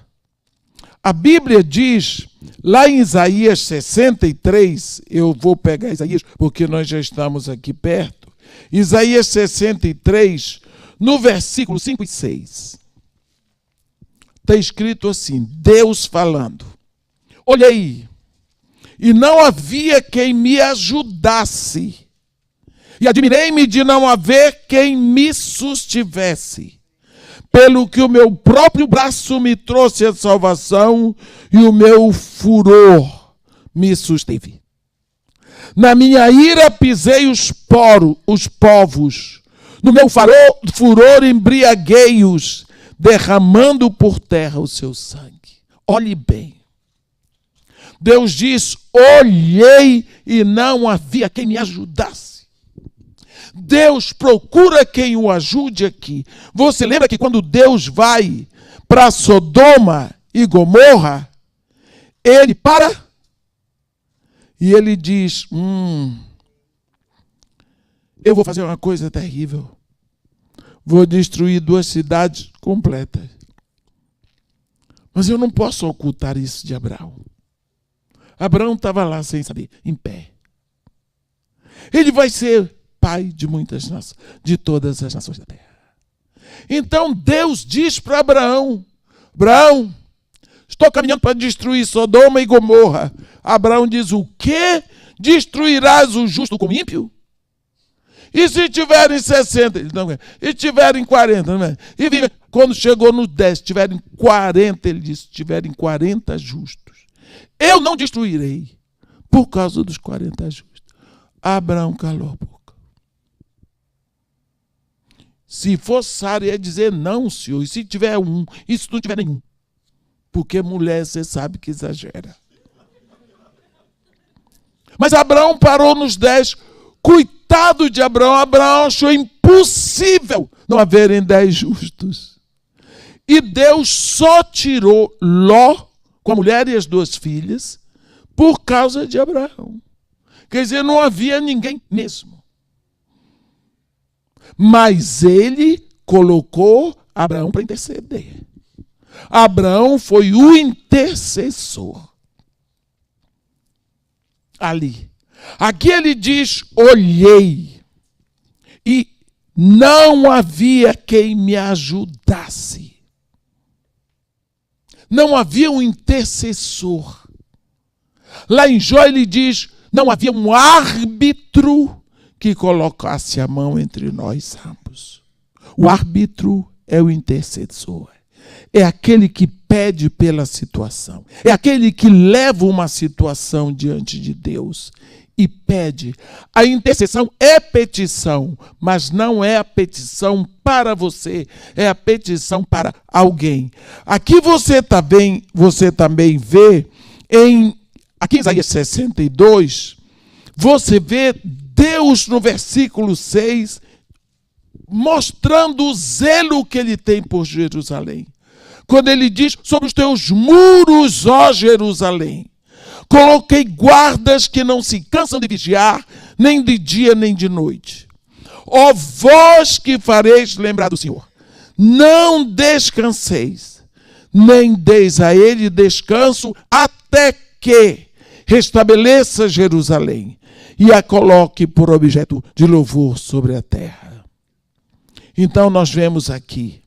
Speaker 1: A Bíblia diz, lá em Isaías 63, eu vou pegar Isaías porque nós já estamos aqui perto. Isaías 63, no versículo 5 e 6. Está escrito assim, Deus falando. Olhei, e não havia quem me ajudasse. E admirei-me de não haver quem me sustivesse. Pelo que o meu próprio braço me trouxe a salvação e o meu furor me susteve. Na minha ira pisei os povos. No meu furor embriaguei-os, derramando por terra o seu sangue. Olhe bem. Deus diz, olhei e não havia quem me ajudasse. Deus procura quem o ajude aqui. Você lembra que quando Deus vai para Sodoma e Gomorra, ele para e ele diz, eu vou fazer uma coisa terrível. Vou destruir 2 cidades completas. Mas eu não posso ocultar isso de Abraão. Abraão estava lá sem saber, em pé. Ele vai ser pai de muitas nações, de todas as nações da terra. Então Deus diz para Abraão, Abraão, estou caminhando para destruir Sodoma e Gomorra. Abraão diz, o quê? Destruirás o justo com o ímpio? E se tiverem 60? Ele não, e tiverem 40? Não é? E quando chegou nos 10, tiverem 40, ele disse, tiverem 40 justos, eu não destruirei por causa dos 40 justos. Abraão calou a boca. Se for Sara, ia dizer não, senhor. E se tiver um, e se não tiver nenhum? Porque mulher, você sabe que exagera. Mas Abraão parou nos 10. Coitado de Abraão. Abraão achou impossível não haverem 10 justos. E Deus só tirou Ló, com a mulher e as 2 filhas, por causa de Abraão. Quer dizer, não havia ninguém mesmo. Mas ele colocou Abraão para interceder. Abraão foi o intercessor. Ali. Aqui ele diz, olhei, e não havia quem me ajudasse. Não havia um intercessor. Lá em Jó ele diz, não havia um árbitro que colocasse a mão entre nós ambos. O árbitro é o intercessor. É aquele que pede pela situação. É aquele que leva uma situação diante de Deus e pede. A intercessão é petição, mas não é a petição para você, é a petição para alguém. Aqui você também vê, aqui em Isaías 62, você vê Deus no versículo 6 mostrando o zelo que ele tem por Jerusalém. Quando ele diz: sobre os teus muros, ó Jerusalém, coloquei guardas que não se cansam de vigiar, nem de dia nem de noite. Ó vós que fareis lembrar do Senhor, não descanseis, nem deis a ele descanso, até que restabeleça Jerusalém e a coloque por objeto de louvor sobre a terra. Então nós vemos aqui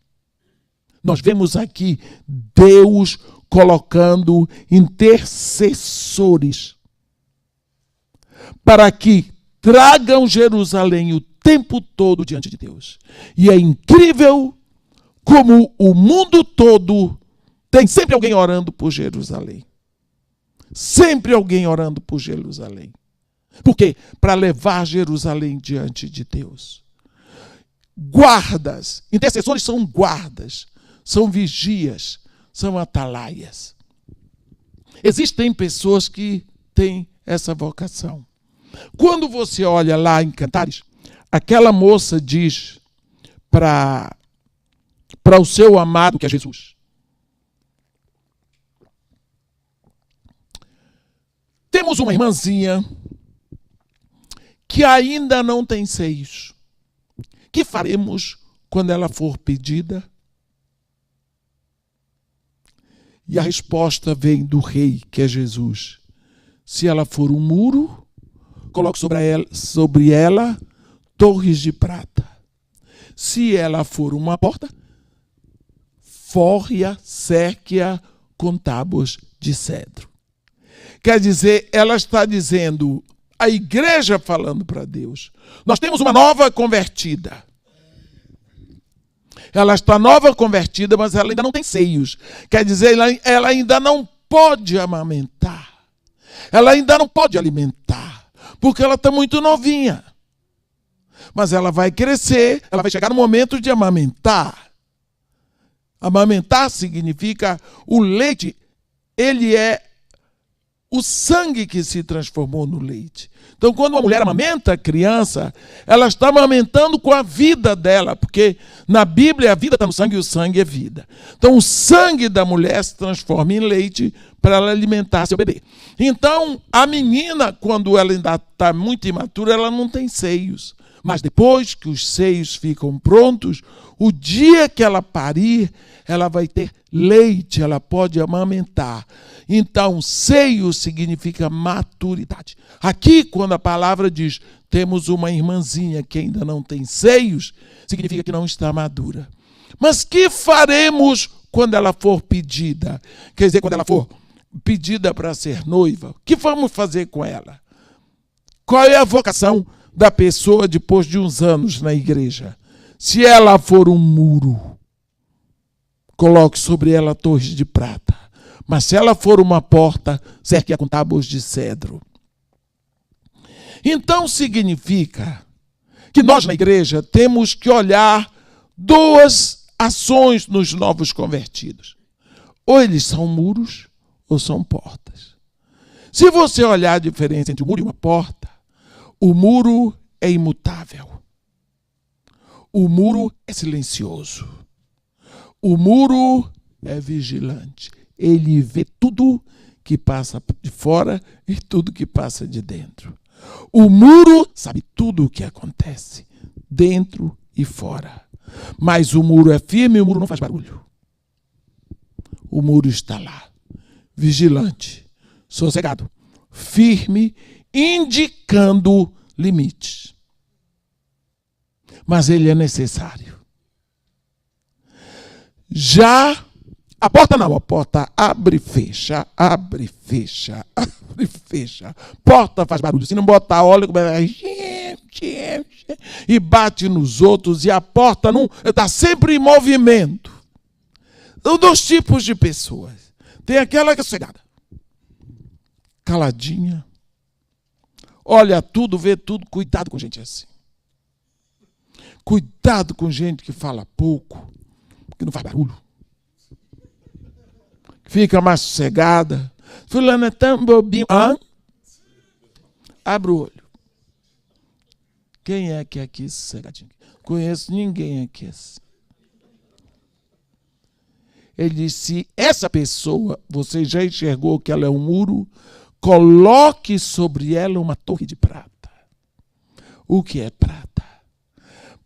Speaker 1: Deus colocando intercessores para que tragam Jerusalém o tempo todo diante de Deus. E é incrível como o mundo todo tem sempre alguém orando por Jerusalém. Sempre alguém orando por Jerusalém. Por quê? Para levar Jerusalém diante de Deus. Guardas, intercessores são guardas, são vigias, são atalaias. Existem pessoas que têm essa vocação. Quando você olha lá em Cantares, aquela moça diz para o seu amado, que é Jesus: temos uma irmãzinha que ainda não tem seios. Que faremos quando ela for pedida? E a resposta vem do rei, que é Jesus: se ela for um muro, coloque sobre ela torres de prata. Se ela for uma porta, forre-a, cerque-a com tábuas de cedro. Quer dizer, ela está dizendo, a igreja falando para Deus: nós temos uma nova convertida. Ela está nova convertida, mas ela ainda não tem seios. Quer dizer, ela ainda não pode amamentar. Ela ainda não pode alimentar, porque ela está muito novinha. Mas ela vai crescer, ela vai chegar no momento de amamentar. Amamentar significa o leite, ele é o sangue que se transformou no leite. Então, quando uma mulher amamenta a criança, ela está amamentando com a vida dela, porque na Bíblia a vida está no sangue e o sangue é vida. Então, o sangue da mulher se transforma em leite para ela alimentar seu bebê. Então, a menina, quando ela ainda está muito imatura, ela não tem seios. Mas depois que os seios ficam prontos, o dia que ela parir, ela vai ter leite, ela pode amamentar. Então, seio significa maturidade. Aqui, quando a palavra diz, temos uma irmãzinha que ainda não tem seios, significa que não está madura. Mas que faremos quando ela for pedida? Quer dizer, quando ela for pedida para ser noiva, o que vamos fazer com ela? Qual é a vocação da pessoa depois de uns anos na igreja? Se ela for um muro, coloque sobre ela torres de prata. Mas se ela for uma porta, cerque-a com tábuas de cedro. Então significa que nós na igreja temos que olhar duas ações nos novos convertidos. Ou eles são muros ou são portas. Se você olhar a diferença entre um muro e uma porta, o muro é imutável. O muro é silencioso. O muro é vigilante. Ele vê tudo que passa de fora e tudo que passa de dentro. O muro sabe tudo o que acontece, dentro e fora. Mas o muro é firme e o muro não faz barulho. O muro está lá, vigilante, sossegado, firme, indicando limites. Mas ele é necessário. Já a porta não, a porta abre e fecha, abre e fecha, abre e fecha. Porta faz barulho, se não botar óleo, e bate nos outros, e a porta não está sempre em movimento. São dois tipos de pessoas. Tem aquela que é sossegada, caladinha, olha tudo, vê tudo, cuidado com gente assim. Cuidado com gente que fala pouco, que não faz barulho. Fica mais sossegada. Fulano é tão bobinho. Abre o olho. Quem é que é aqui sossegadinho? Conheço ninguém aqui assim. Ele disse, essa pessoa, você já enxergou que ela é um muro? Coloque sobre ela uma torre de prata. O que é prata?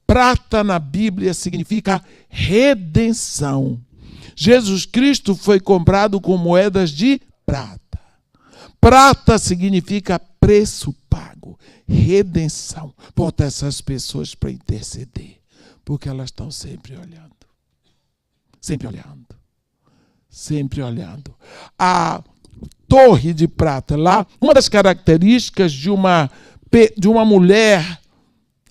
Speaker 1: Prata na Bíblia significa redenção. Jesus Cristo foi comprado com moedas de prata. Prata significa preço pago, redenção. Bota essas pessoas para interceder, porque elas estão sempre olhando. Sempre olhando. Sempre olhando. A torre de prata lá, uma das características de uma mulher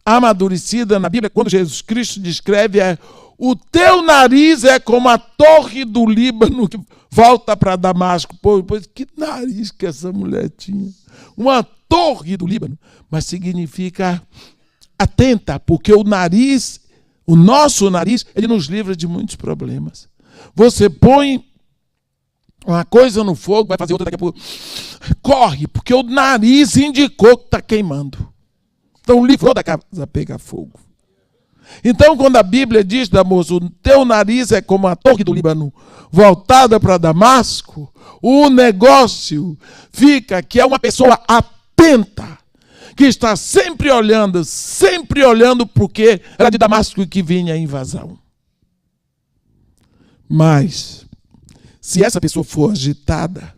Speaker 1: amadurecida na Bíblia, quando Jesus Cristo descreve, é o teu nariz é como a torre do Líbano que volta para Damasco. Pois que nariz que essa mulher tinha. Uma torre do Líbano. Mas significa atenta, porque o nariz, o nosso nariz, ele nos livra de muitos problemas. Você põe uma coisa no fogo, vai fazer outra daqui a pouco. Corre, porque o nariz indicou que está queimando. Então livrou da casa pegar fogo. Então, quando a Bíblia diz, moço, o teu nariz é como a torre do Líbano voltada para Damasco, o negócio fica que é uma pessoa atenta, que está sempre olhando porque era de Damasco que vinha a invasão. Mas, se essa pessoa for agitada,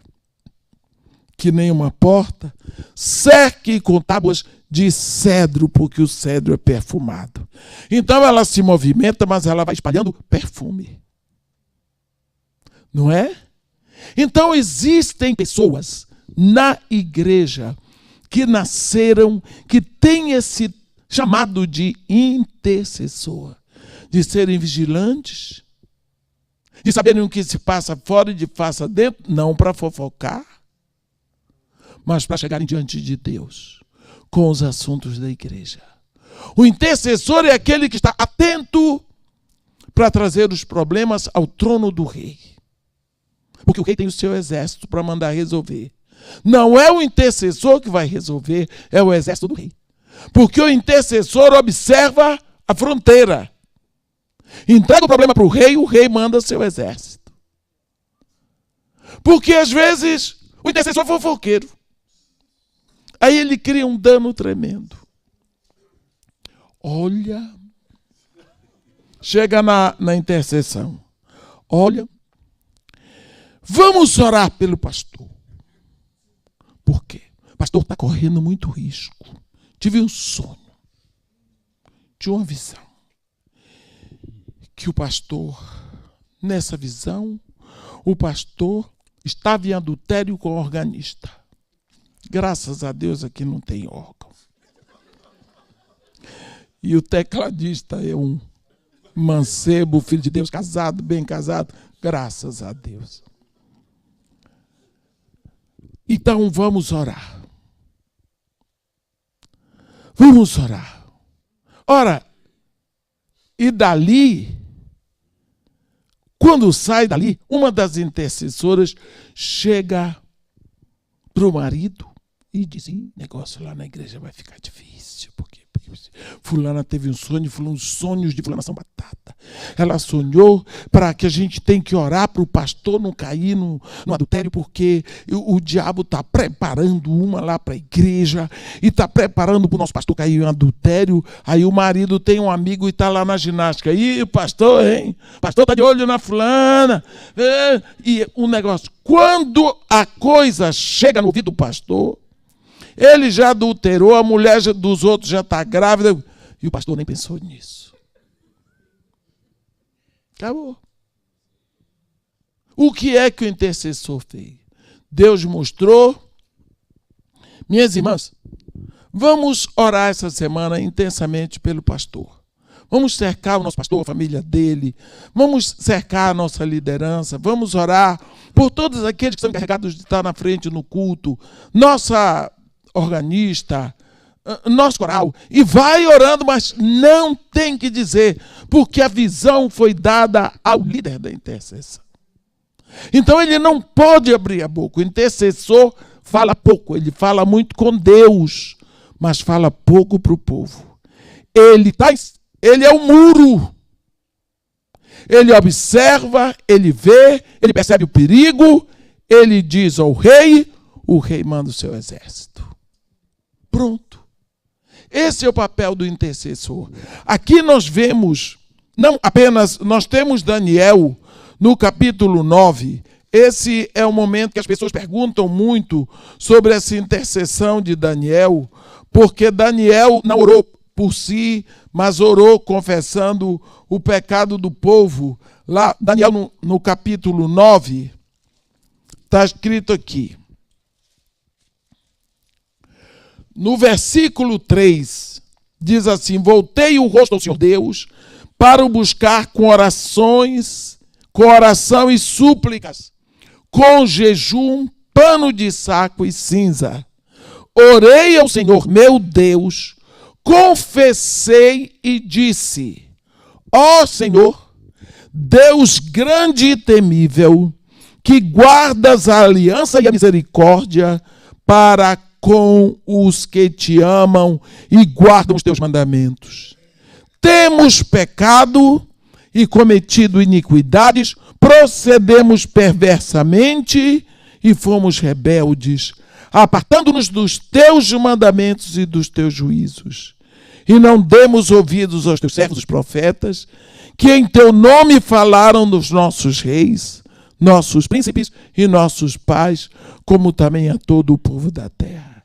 Speaker 1: que nem uma porta, cerque com tábuas de cedro, porque o cedro é perfumado. Então ela se movimenta, mas ela vai espalhando perfume. Não é? Então existem pessoas na igreja que nasceram, que têm esse chamado de intercessor, de serem vigilantes, de saberem o que se passa fora e de passa dentro, não para fofocar, mas para chegarem diante de Deus com os assuntos da igreja. O intercessor é aquele que está atento para trazer os problemas ao trono do rei. Porque o rei tem o seu exército para mandar resolver. Não é o intercessor que vai resolver, é o exército do rei. Porque o intercessor observa a fronteira. Entrega o problema para o rei manda seu exército. Porque às vezes o intercessor é fofoqueiro. Aí ele cria um dano tremendo. Olha, chega na intercessão. Olha, vamos orar pelo pastor. Por quê? O pastor está correndo muito risco. Tive um sonho, tive uma visão. Que o pastor, nessa visão, o pastor estava em adultério com o organista. Graças a Deus aqui não tem órgão. E o tecladista é um mancebo, filho de Deus, casado, bem casado. Graças a Deus. Então vamos orar. Vamos orar. Ora, e dali, quando sai dali, uma das intercessoras chega para o marido e diz, negócio lá na igreja vai ficar difícil, porque fulana teve um sonho, os sonhos de fulana são batata. Ela sonhou para que a gente tem que orar para o pastor não cair no adultério, porque o diabo está preparando uma lá para a igreja e está preparando para o nosso pastor cair em adultério. Aí o marido tem um amigo e está lá na ginástica. E o pastor, O pastor está de olho na fulana. E o negócio, quando a coisa chega no ouvido do pastor, ele já adulterou, a mulher dos outros já está grávida, e o pastor nem pensou nisso. Acabou. O que é que o intercessor fez? Deus mostrou. Minhas irmãs, vamos orar essa semana intensamente pelo pastor. Vamos cercar o nosso pastor, a família dele. Vamos cercar a nossa liderança. Vamos orar por todos aqueles que são encarregados de estar na frente no culto. Nossa organista, nosso coral, e vai orando, mas não tem que dizer, porque a visão foi dada ao líder da intercessão. Então ele não pode abrir a boca. O intercessor fala pouco, ele fala muito com Deus, mas fala pouco para o povo. Ele Ele é o muro. Ele observa, ele vê, ele percebe o perigo, ele diz ao rei, o rei manda o seu exército. Pronto. Esse é o papel do intercessor. Aqui nós vemos, não apenas, nós temos Daniel no capítulo 9. Esse é o momento que as pessoas perguntam muito sobre essa intercessão de Daniel, porque Daniel não orou por si, mas orou confessando o pecado do povo. Lá, Daniel no capítulo 9, está escrito aqui. No versículo 3, diz assim: voltei o rosto ao Senhor Deus para o buscar com orações, com oração e súplicas, com jejum, pano de saco e cinza. Orei ao Senhor meu Deus, confessei e disse: ó Senhor, Deus grande e temível, que guardas a aliança e a misericórdia para com os que te amam e guardam os teus mandamentos. Temos pecado e cometido iniquidades, procedemos perversamente e fomos rebeldes, apartando-nos dos teus mandamentos e dos teus juízos. E não demos ouvidos aos teus servos, os profetas, que em teu nome falaram dos nossos reis, nossos príncipes e nossos pais, como também a todo o povo da terra.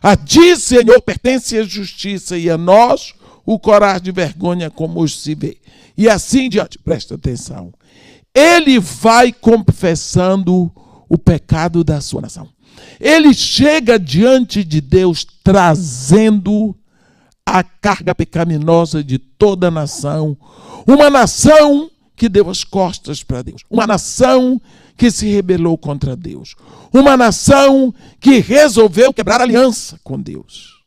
Speaker 1: A ti, Senhor, pertence a justiça, e a nós o corar de vergonha como hoje se vê. E assim diante, presta atenção, ele vai confessando o pecado da sua nação. Ele chega diante de Deus trazendo a carga pecaminosa de toda a nação. Uma nação que deu as costas para Deus. Uma nação que se rebelou contra Deus. Uma nação que resolveu quebrar aliança com Deus.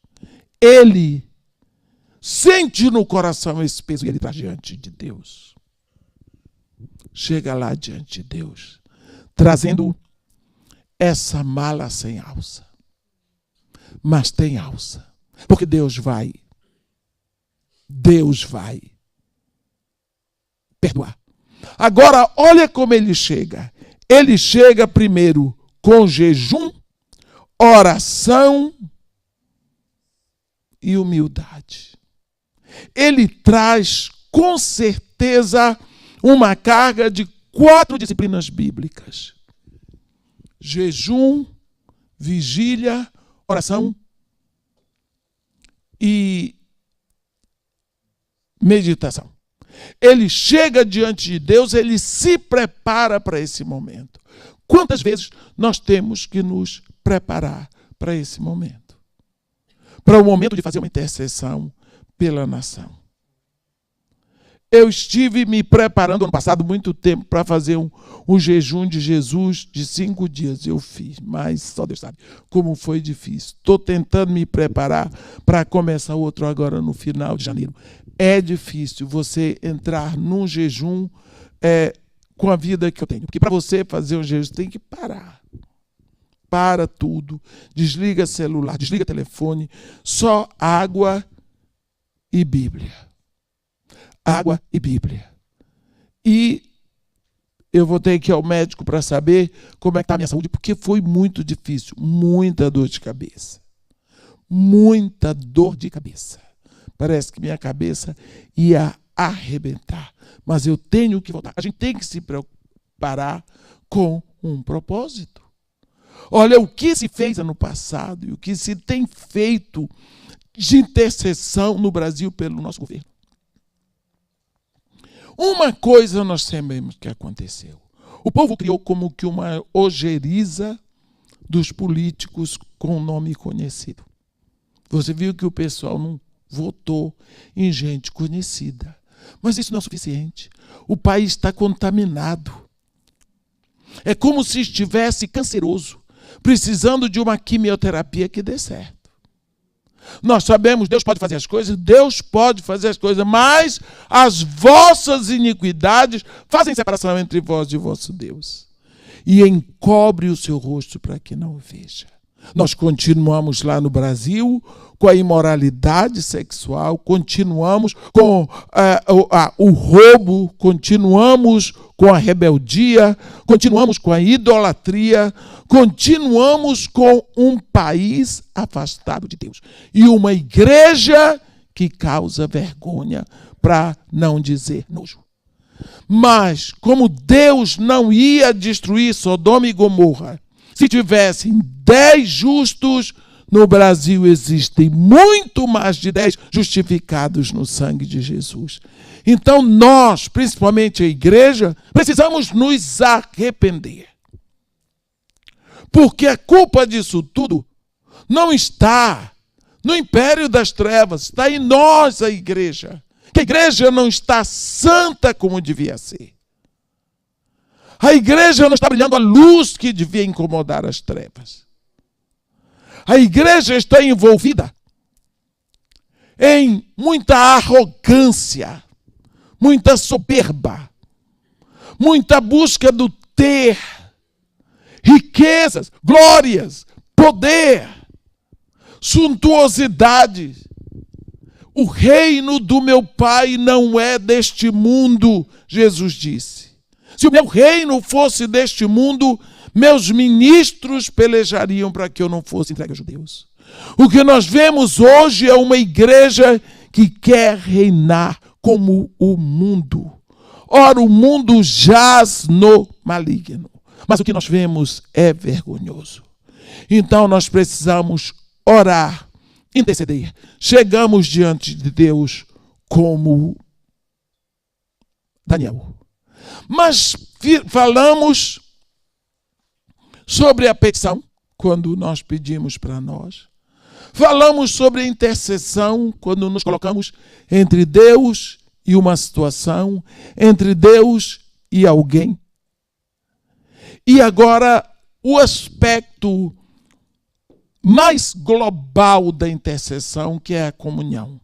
Speaker 1: Ele sente no coração esse peso e ele traz diante de Deus. Chega lá diante de Deus, trazendo essa mala sem alça. Mas tem alça. Porque Deus vai perdoar. Agora, olha como ele chega. Ele chega primeiro com jejum, oração e humildade. Ele traz, com certeza, uma carga de 4 disciplinas bíblicas: jejum, vigília, oração e meditação. Ele chega diante de Deus, ele se prepara para esse momento. Quantas vezes nós temos que nos preparar para esse momento? Para o momento de fazer uma intercessão pela nação. Eu estive me preparando ano passado muito tempo para fazer um jejum de Jesus de 5 dias. Eu fiz, mas só Deus sabe como foi difícil. Estou tentando me preparar para começar outro agora no final de janeiro. É difícil você entrar num jejum com a vida que eu tenho. Porque para você fazer um jejum, você tem que parar. Para tudo. Desliga celular, desliga telefone. Só água e Bíblia. Água e Bíblia. E eu voltei aqui ao médico para saber como é que está a minha saúde, porque foi muito difícil. Muita dor de cabeça. Muita dor de cabeça. Parece que minha cabeça ia arrebentar. Mas eu tenho que voltar. A gente tem que se preparar com um propósito. Olha, o que se fez ano passado e o que se tem feito de intercessão no Brasil pelo nosso governo. Uma coisa nós sabemos que aconteceu. O povo criou como que uma ojeriza dos políticos com nome conhecido. Você viu que o pessoal não votou em gente conhecida. Mas isso não é suficiente. O país está contaminado. É como se estivesse canceroso, precisando de uma quimioterapia que dê certo. Nós sabemos, Deus pode fazer as coisas, mas as vossas iniquidades fazem separação entre vós e vosso Deus. E encobre o seu rosto para que não o veja. Nós continuamos lá no Brasil com a imoralidade sexual, continuamos com o roubo, continuamos com a rebeldia, continuamos com a idolatria, continuamos com um país afastado de Deus. E uma igreja que causa vergonha, para não dizer nojo. Mas, como Deus não ia destruir Sodoma e Gomorra, se tivessem 10 justos, no Brasil existem muito mais de 10 justificados no sangue de Jesus. Então nós, principalmente a igreja, precisamos nos arrepender. Porque a culpa disso tudo não está no império das trevas, está em nós, a igreja. Que a igreja não está santa como devia ser. A igreja não está brilhando a luz que devia incomodar as trevas. A igreja está envolvida em muita arrogância, muita soberba, muita busca do ter, riquezas, glórias, poder, suntuosidade. O reino do meu Pai não é deste mundo, Jesus disse. Se o meu reino fosse deste mundo, meus ministros pelejariam para que eu não fosse entregue aos judeus. O que nós vemos hoje é uma igreja que quer reinar como o mundo. Ora, o mundo jaz no maligno. Mas o que nós vemos é vergonhoso. Então nós precisamos orar, interceder. Chegamos diante de Deus como Daniel. Mas falamos sobre a petição, quando nós pedimos para nós. Falamos sobre a intercessão, quando nos colocamos entre Deus e uma situação, entre Deus e alguém. E agora, o aspecto mais global da intercessão, que é a comunhão.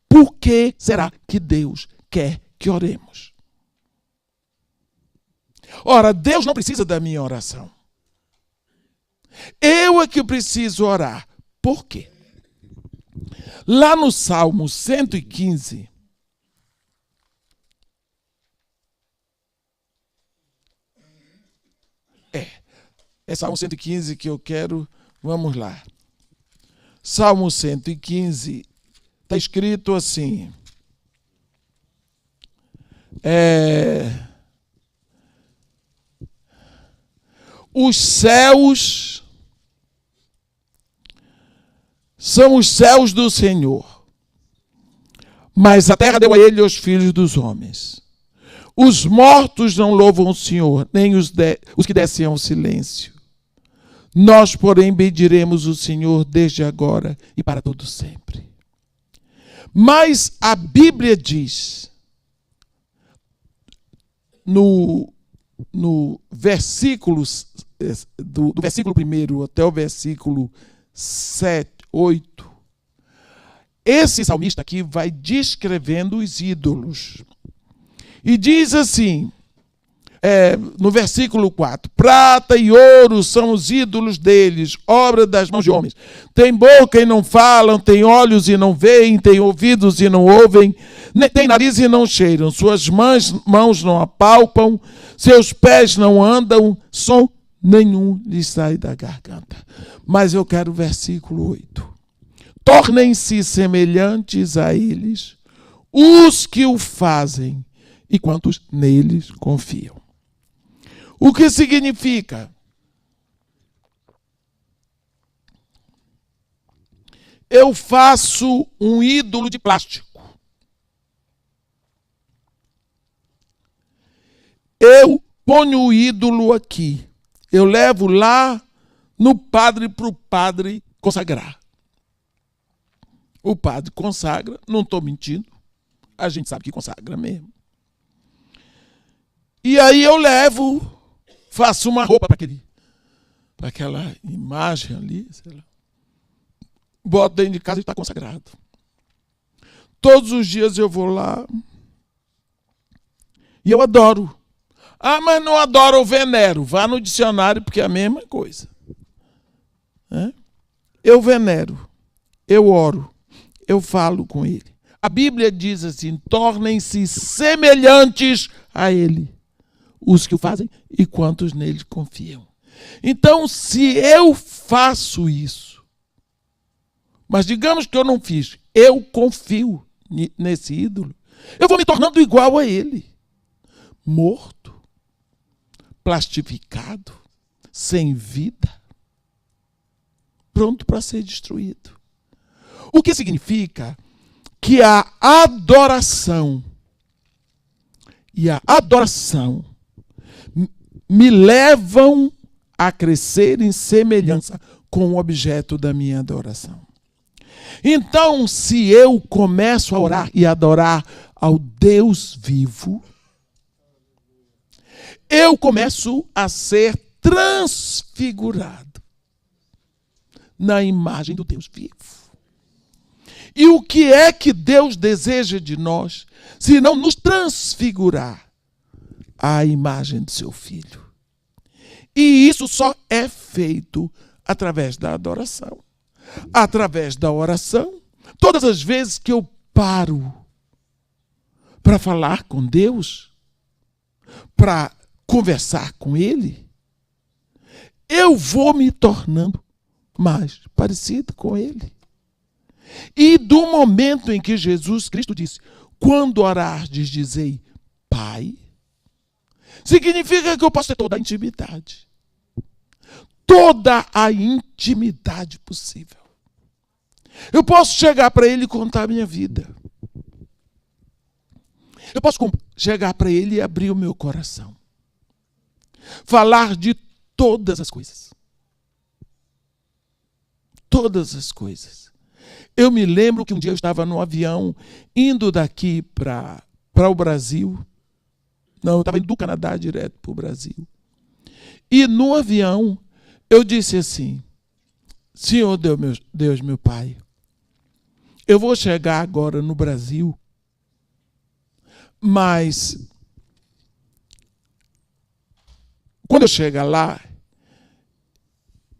Speaker 1: Por que será que Deus quer que oremos? Ora, Deus não precisa da minha oração. Eu é que preciso orar. Por quê? Lá no Salmo 115, é Salmo 115 que eu quero, vamos lá. Salmo 115, está escrito assim, os céus são os céus do Senhor, mas a terra deu a ele os filhos dos homens. Os mortos não louvam o Senhor, nem os que descem ao silêncio. Nós, porém, bendiremos o Senhor desde agora e para todo sempre. Mas a Bíblia diz, no versículo, do versículo 1 até o versículo 7, 8, esse salmista aqui vai descrevendo os ídolos. E diz assim, no versículo 4, prata e ouro são os ídolos deles, obra das mãos de homens. Tem boca e não falam, tem olhos e não veem, tem ouvidos e não ouvem, tem nariz e não cheiram, suas mãos não apalpam, seus pés não andam, som nenhum lhes sai da garganta. Mas eu quero o versículo 8. Tornem-se semelhantes a eles os que o fazem e quantos neles confiam. O que significa? Eu faço um ídolo de plástico. Eu ponho o ídolo aqui. Eu levo lá no padre para o padre consagrar. O padre consagra, não estou mentindo. A gente sabe que consagra mesmo. E aí eu levo, faço uma roupa para aquela imagem ali, sei lá. Boto dentro de casa e está consagrado. Todos os dias eu vou lá e eu adoro. Ah, mas não adoro ou venero. Vá no dicionário porque é a mesma coisa. né? Eu venero, eu oro, eu falo com ele. A Bíblia diz assim: tornem-se semelhantes a ele, os que o fazem e quantos nele confiam. Então, se eu faço isso, mas digamos que eu não fiz, eu confio nesse ídolo, eu vou me tornando igual a ele, morto, plastificado, sem vida, pronto para ser destruído. O que significa que a adoração e a adoração me levam a crescer em semelhança com o objeto da minha adoração. Então, se eu começo a orar e adorar ao Deus vivo, eu começo a ser transfigurado na imagem do Deus vivo. E o que é que Deus deseja de nós, se não nos transfigurar à imagem do seu Filho? E isso só é feito através da adoração, através da oração. Todas as vezes que eu paro para falar com Deus, para conversar com Ele, eu vou me tornando mais parecido com Ele. E do momento em que Jesus Cristo disse: quando orardes, dizei Pai, significa que eu posso ter toda a intimidade. Toda a intimidade possível. Eu posso chegar para Ele e contar a minha vida. Eu posso chegar para Ele e abrir o meu coração. Falar de todas as coisas. Todas as coisas. Eu me lembro que um dia eu estava no avião, indo daqui para o Brasil. Não, eu estava indo do Canadá direto para o Brasil. E no avião, eu disse assim: Senhor Deus, meu Pai, eu vou chegar agora no Brasil, mas quando eu chegar lá,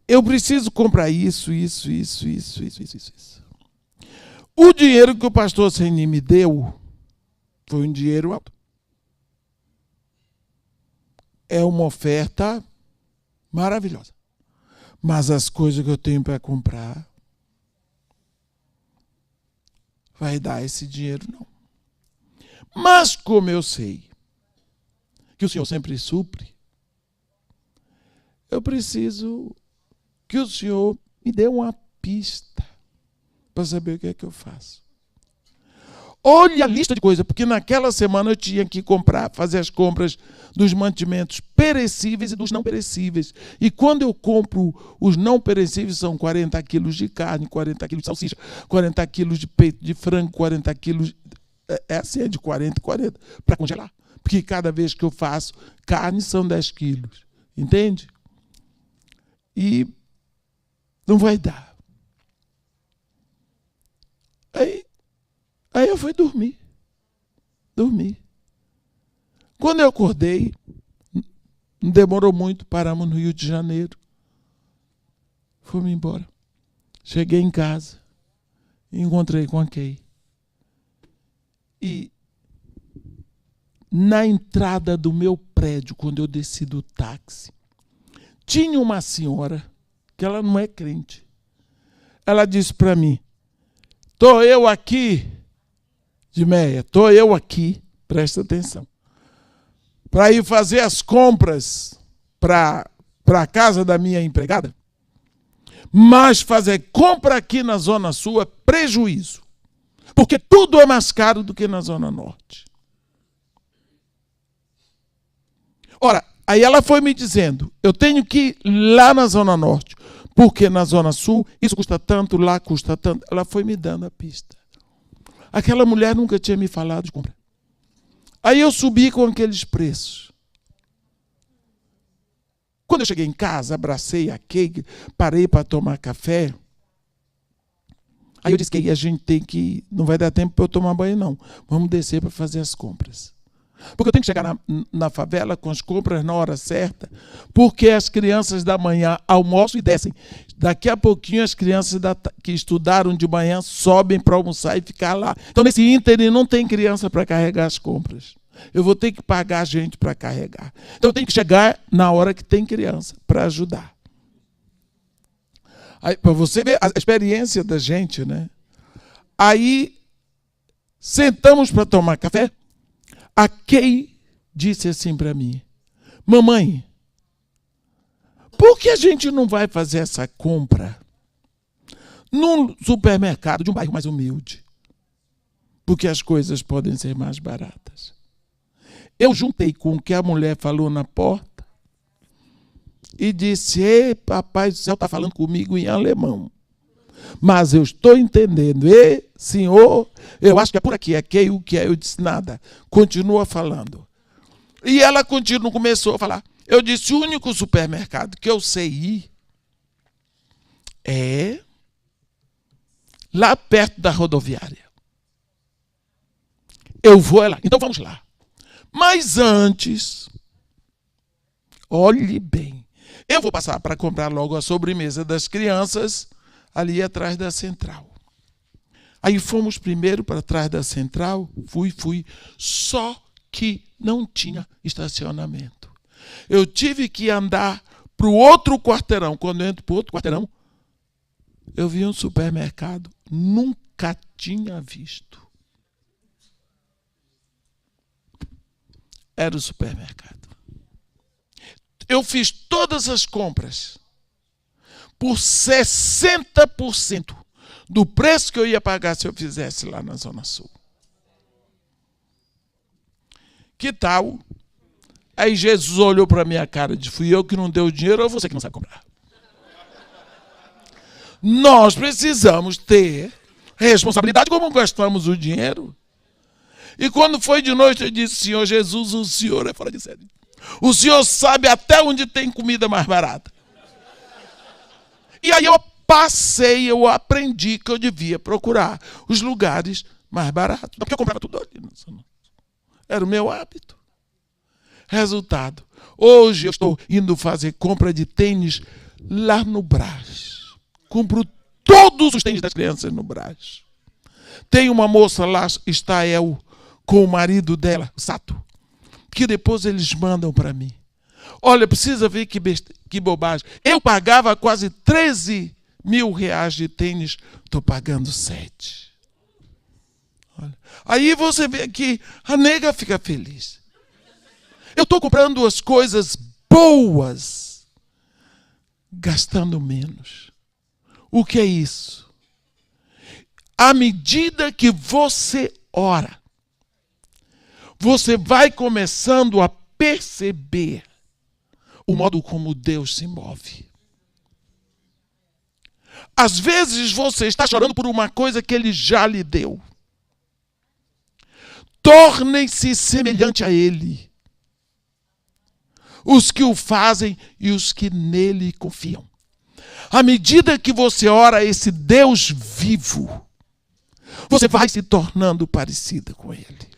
Speaker 1: eu preciso comprar isso. O dinheiro que o pastor Seni me deu foi um dinheiro alto. É uma oferta maravilhosa. Mas as coisas que eu tenho para comprar vai dar esse dinheiro, não. Mas como eu sei que o Senhor sempre supre, eu preciso que o Senhor me dê uma pista para saber o que é que eu faço. Olhe a lista de coisas, porque naquela semana eu tinha que fazer as compras dos mantimentos perecíveis e dos não perecíveis. E quando eu compro os não perecíveis, são 40 quilos de carne, 40 quilos de salsicha, 40 quilos de peito de frango, 40 quilos... É assim, é de 40 para congelar. Porque cada vez que eu faço carne são 10 quilos. Entende? E não vai dar. Aí eu fui dormir. Quando eu acordei, não demorou muito, paramos no Rio de Janeiro. Fomos embora. Cheguei em casa, encontrei com a Kay. E na entrada do meu prédio, quando eu desci do táxi, tinha uma senhora, que ela não é crente. Ela disse para mim: estou eu aqui, de meia, estou eu aqui, presta atenção, para ir fazer as compras para a casa da minha empregada, mas fazer compra aqui na Zona Sul é prejuízo, porque tudo é mais caro do que na Zona Norte. Ora, aí ela foi me dizendo: eu tenho que ir lá na Zona Norte, porque na Zona Sul isso custa tanto, lá custa tanto. Ela foi me dando a pista. Aquela mulher nunca tinha me falado de compra. Aí eu subi com aqueles preços. Quando eu cheguei em casa, abracei a Kay, parei para tomar café. Aí eu disse: que a gente tem que... Não vai dar tempo para eu tomar banho, não. Vamos descer para fazer as compras. Porque eu tenho que chegar na favela com as compras na hora certa, porque as crianças da manhã almoçam e descem Daqui a pouquinho as crianças que estudaram de manhã sobem para almoçar e ficar lá. Então, nesse ínterim, não tem criança para carregar as compras. Eu vou ter que pagar gente para carregar. Então, eu tenho que chegar na hora que tem criança para ajudar. Para você ver a experiência da gente, né? Aí, sentamos para tomar café. A Kay disse assim para mim: mamãe, por que a gente não vai fazer essa compra num supermercado de um bairro mais humilde? Porque as coisas podem ser mais baratas. Eu juntei com o que a mulher falou na porta e disse: ei, papai do céu está falando comigo em alemão. Mas eu estou entendendo. Ei, senhor, eu acho que é por aqui. É que o que é? Eu disse: nada. Continua falando. E ela começou a falar. Eu disse: o único supermercado que eu sei ir é lá perto da rodoviária. Eu vou lá. Então vamos lá. Mas antes, olhe bem. Eu vou passar para comprar logo a sobremesa das crianças ali atrás da central. Aí fomos primeiro para trás da central. Fui. Só que não tinha estacionamento. Eu tive que andar para o outro quarteirão. Quando eu entro para o outro quarteirão, eu vi um supermercado. Nunca tinha visto. Era o supermercado. Eu fiz todas as compras por 60% do preço que eu ia pagar se eu fizesse lá na Zona Sul. Que tal? Aí Jesus olhou para a minha cara e disse: fui eu que não dei o dinheiro ou você que não sabe comprar? Nós precisamos ter responsabilidade como gastamos o dinheiro. E quando foi de noite, eu disse: Senhor Jesus, o Senhor é fora de série. O Senhor sabe até onde tem comida mais barata. E aí eu aprendi que eu devia procurar os lugares mais baratos. Porque eu comprava tudo ali. Era o meu hábito. Resultado: hoje eu estou indo fazer compra de tênis lá no Brás. Compro todos os tênis das crianças no Brás. Tem uma moça lá, Estael, com o marido dela, Sato, que depois eles mandam para mim. Olha, precisa ver que bobagem. Eu pagava quase 13 mil reais de tênis, estou pagando 7. Olha. Aí você vê que a nega fica feliz. Eu estou comprando as coisas boas, gastando menos. O que é isso? À medida que você ora, você vai começando a perceber o modo como Deus se move. Às vezes você está chorando por uma coisa que Ele já lhe deu. Tornem-se semelhante a Ele os que o fazem e os que nele confiam. À medida que você ora a esse Deus vivo, você vai se tornando parecida com Ele.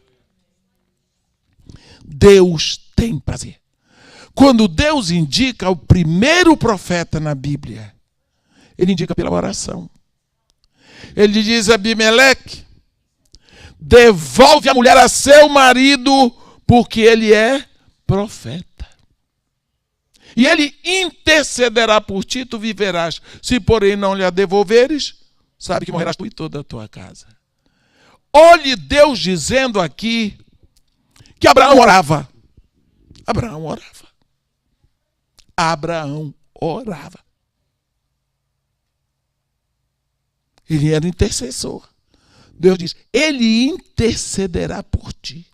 Speaker 1: Deus tem prazer. Quando Deus indica o primeiro profeta na Bíblia, Ele indica pela oração. Ele diz a Abimeleque: devolve a mulher a seu marido, porque ele é profeta. E ele intercederá por ti, tu viverás. Se, porém, não lhe a devolveres, sabe que morrerás tu e toda a tua casa. Olhe Deus dizendo aqui que Abraão orava. Abraão orava. Abraão orava. Ele era intercessor. Deus diz: ele intercederá por ti.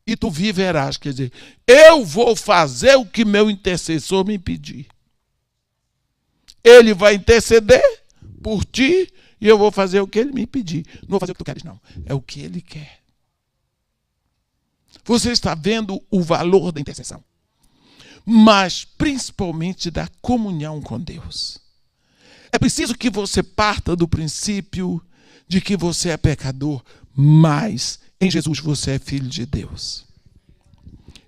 Speaker 1: E tu viverás. Quer dizer, eu vou fazer o que meu intercessor me pedir. Ele vai interceder por ti e eu vou fazer o que ele me pedir. Não vou fazer o que tu queres, não. É o que ele quer. Você está vendo o valor da intercessão. Mas principalmente da comunhão com Deus. É preciso que você parta do princípio de que você é pecador, mas em Jesus você é filho de Deus.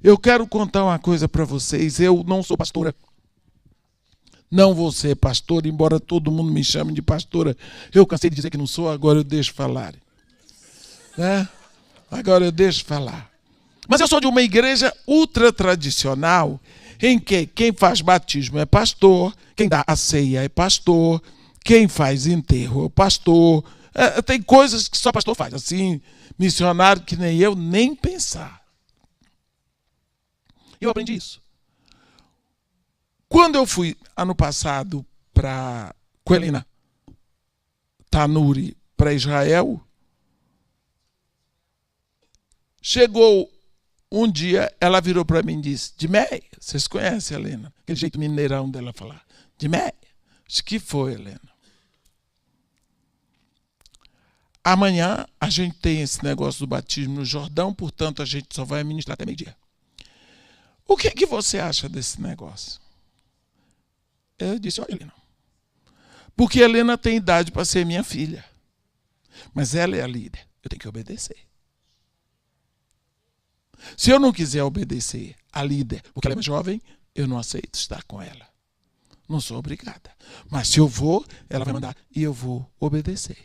Speaker 1: Eu quero contar uma coisa para vocês. Eu não sou pastora. Não vou ser pastor, embora todo mundo me chame de pastora. Eu cansei de dizer que não sou, agora eu deixo falar. Né? Agora eu deixo falar. Mas eu sou de uma igreja ultra tradicional, em que quem faz batismo é pastor, quem dá a ceia é pastor, quem faz enterro é o pastor. Tem coisas que só pastor faz. Assim, missionário que nem eu, nem pensar. Eu aprendi isso. Quando eu fui, ano passado, com a Helena Tanuri para Israel, chegou um dia, ela virou para mim e disse: Dimé, vocês conhecem a Helena? Aquele jeito mineirão dela falar. Dimé, o que foi, Helena? Amanhã a gente tem esse negócio do batismo no Jordão, portanto a gente só vai ministrar até meio-dia. O que você acha desse negócio? Eu disse: olha, Helena, porque a Helena tem idade para ser minha filha, mas ela é a líder, eu tenho que obedecer. Se eu não quiser obedecer a líder, porque ela é mais jovem, eu não aceito estar com ela. Não sou obrigada. Mas se eu vou, ela vai mandar e eu vou obedecer.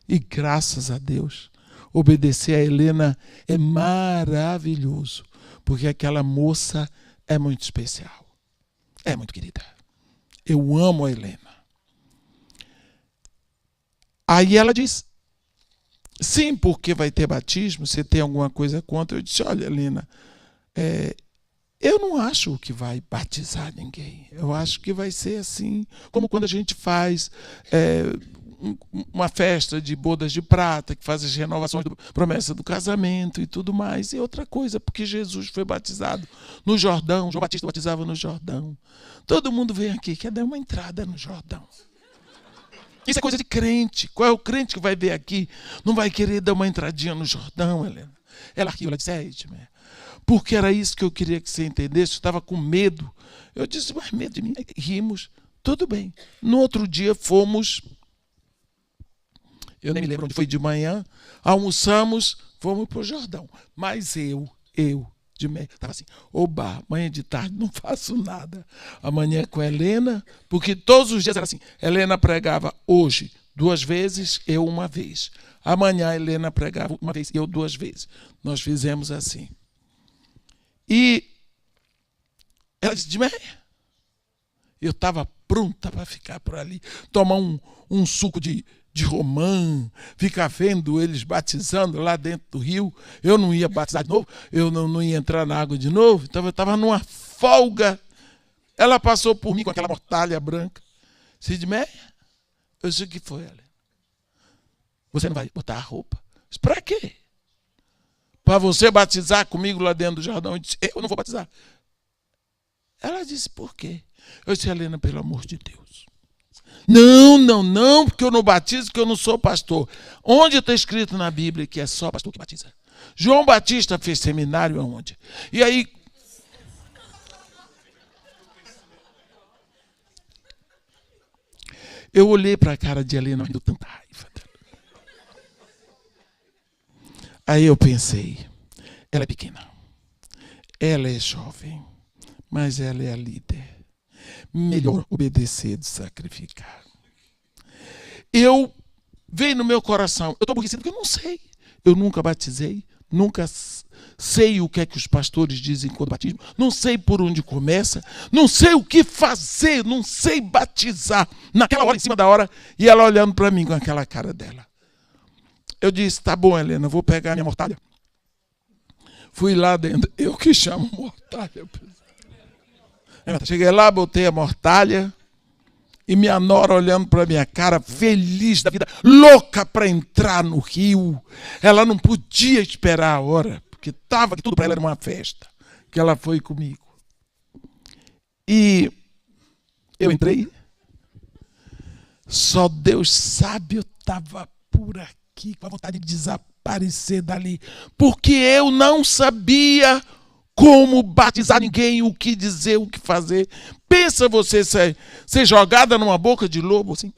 Speaker 1: E graças a Deus, obedecer a Helena é maravilhoso, porque aquela moça é muito especial. É muito querida. Eu amo a Helena. Aí ela diz: sim, porque vai ter batismo, você tem alguma coisa contra? Eu disse: olha, Helena, eu não acho que vai batizar ninguém. Eu acho que vai ser assim, como quando a gente faz uma festa de bodas de prata, que faz as renovações da promessa do casamento e tudo mais. E outra coisa, porque Jesus foi batizado no Jordão, João Batista batizava no Jordão. Todo mundo vem aqui, quer dar uma entrada no Jordão. Isso é coisa de crente. Qual é o crente que vai ver aqui, não vai querer dar uma entradinha no Jordão, Helena? Ela riu, ela disse: porque era isso que eu queria que você entendesse, eu estava com medo. Eu disse: mas medo de mim? Rimos, tudo bem. No outro dia fomos, eu nem me lembro onde foi, de manhã, almoçamos, fomos para o Jordão. Mas eu, de manhã, estava assim: oba, amanhã de tarde não faço nada. Amanhã é com a Helena, porque todos os dias era assim. Helena pregava hoje 2 vezes, eu 1 vez. Amanhã a Helena pregava 1 vez, eu 2 vezes. Nós fizemos assim. E ela disse: Dimé, eu estava pronta para ficar por ali, tomar um suco de romã, ficar vendo eles batizando lá dentro do rio. Eu não ia batizar de novo, eu não ia entrar na água de novo, então eu estava numa folga. Ela passou por mim com aquela mortalha branca. Sidmé, eu disse: o que foi, Helena? Você não vai botar a roupa? Para quê? Para você batizar comigo lá dentro do Jordão? Eu disse: eu não vou batizar. Ela disse: por quê? Eu disse: Helena, pelo amor de Deus. Não, porque eu não batizo, porque eu não sou pastor. Onde está escrito na Bíblia que é só pastor que batiza? João Batista fez seminário aonde? E aí, eu olhei para a cara de Helena, me deu tanta raiva. Aí eu pensei: ela é pequena, ela é jovem, mas ela é a líder. Melhor obedecer do que sacrificar. Veio no meu coração, eu estou aborrecido porque eu não sei. Eu nunca batizei, nunca sei o que é que os pastores dizem quando batismo, não sei por onde começa, não sei o que fazer, não sei batizar. Naquela hora, em cima da hora, e ela olhando para mim com aquela cara dela. Eu disse: tá bom, Helena, eu vou pegar a minha mortalha. Fui lá dentro, eu que chamo mortalha. Cheguei lá, botei a mortalha e minha nora olhando para minha cara, feliz da vida, louca para entrar no rio. Ela não podia esperar a hora, porque que tudo para ela era uma festa, que ela foi comigo. E eu entrei, só Deus sabe, eu estava por aqui com a vontade de desaparecer dali, porque eu não sabia como batizar ninguém, o que dizer, o que fazer. Pensa você ser jogada numa boca de lobo assim.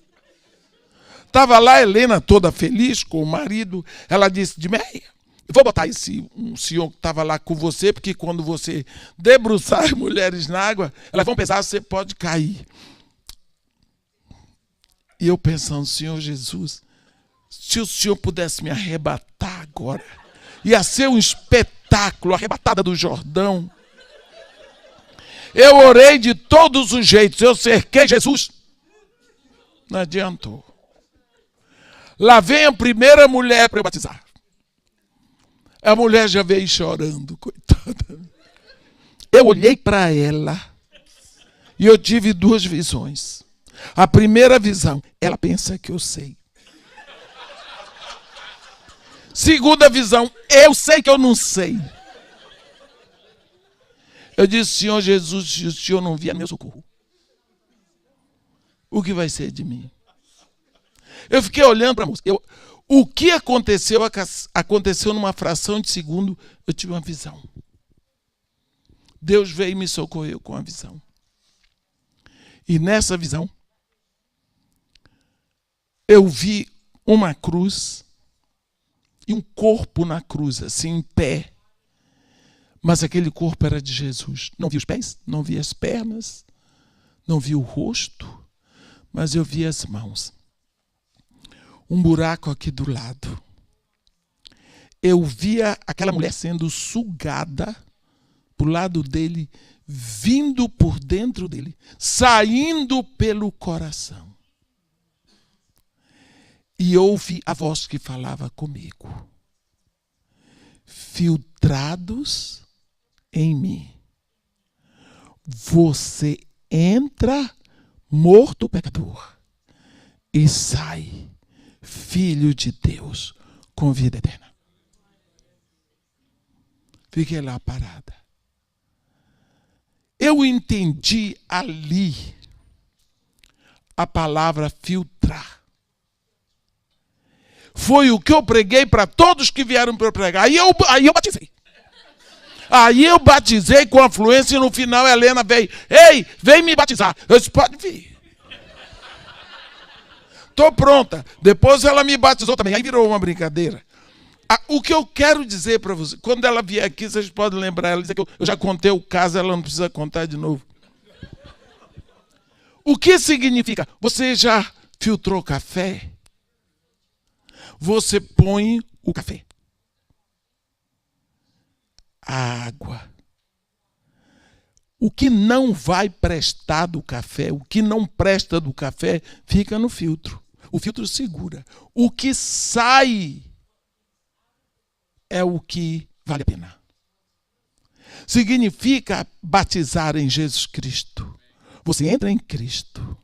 Speaker 1: Estava lá a Helena toda feliz com o marido. Ela disse: Dimé, eu vou botar um senhor que estava lá com você, porque quando você debruçar as mulheres na água, elas vão pensar que você pode cair. E eu pensando, Senhor Jesus, se o Senhor pudesse me arrebatar agora, ia ser um espetáculo, arrebatada do Jordão. Eu orei de todos os jeitos, eu cerquei Jesus. Não adiantou. Lá vem a primeira mulher para eu batizar. A mulher já veio chorando, coitada. Eu olhei para ela e eu tive duas visões. A primeira visão, ela pensa que eu sei. Segunda visão, eu sei que eu não sei. Eu disse, Senhor Jesus, se o Senhor não vier meu socorro, o que vai ser de mim? Eu fiquei olhando para a moça. O que aconteceu, aconteceu numa fração de segundo, eu tive uma visão. Deus veio e me socorreu com a visão. E nessa visão, eu vi uma cruz e um corpo na cruz, assim, em pé. Mas aquele corpo era de Jesus. Não vi os pés, não vi as pernas, não vi o rosto, mas eu vi as mãos. Um buraco aqui do lado. Eu via aquela mulher sendo sugada pro lado dele, vindo por dentro dele, saindo pelo coração. E ouvi a voz que falava comigo. Filtrados em mim. Você entra morto pecador e sai filho de Deus com vida eterna. Fiquei lá parada. Eu entendi ali a palavra filtrar. Foi o que eu preguei para todos que vieram para eu pregar. Aí eu batizei. Aí eu batizei com afluência e no final a Helena veio. Ei, vem me batizar. Eu disse, pode vir. Estou pronta. Depois ela me batizou também. Aí virou uma brincadeira. O que eu quero dizer para você, quando ela vier aqui, vocês podem lembrar, ela dizer que eu já contei o caso, ela não precisa contar de novo. O que significa? Você já filtrou café? Você põe o café. A água. O que não vai prestar do café, o que não presta do café, fica no filtro. O filtro segura. O que sai é o que vale a pena. Significa batizar em Jesus Cristo. Você entra em Cristo.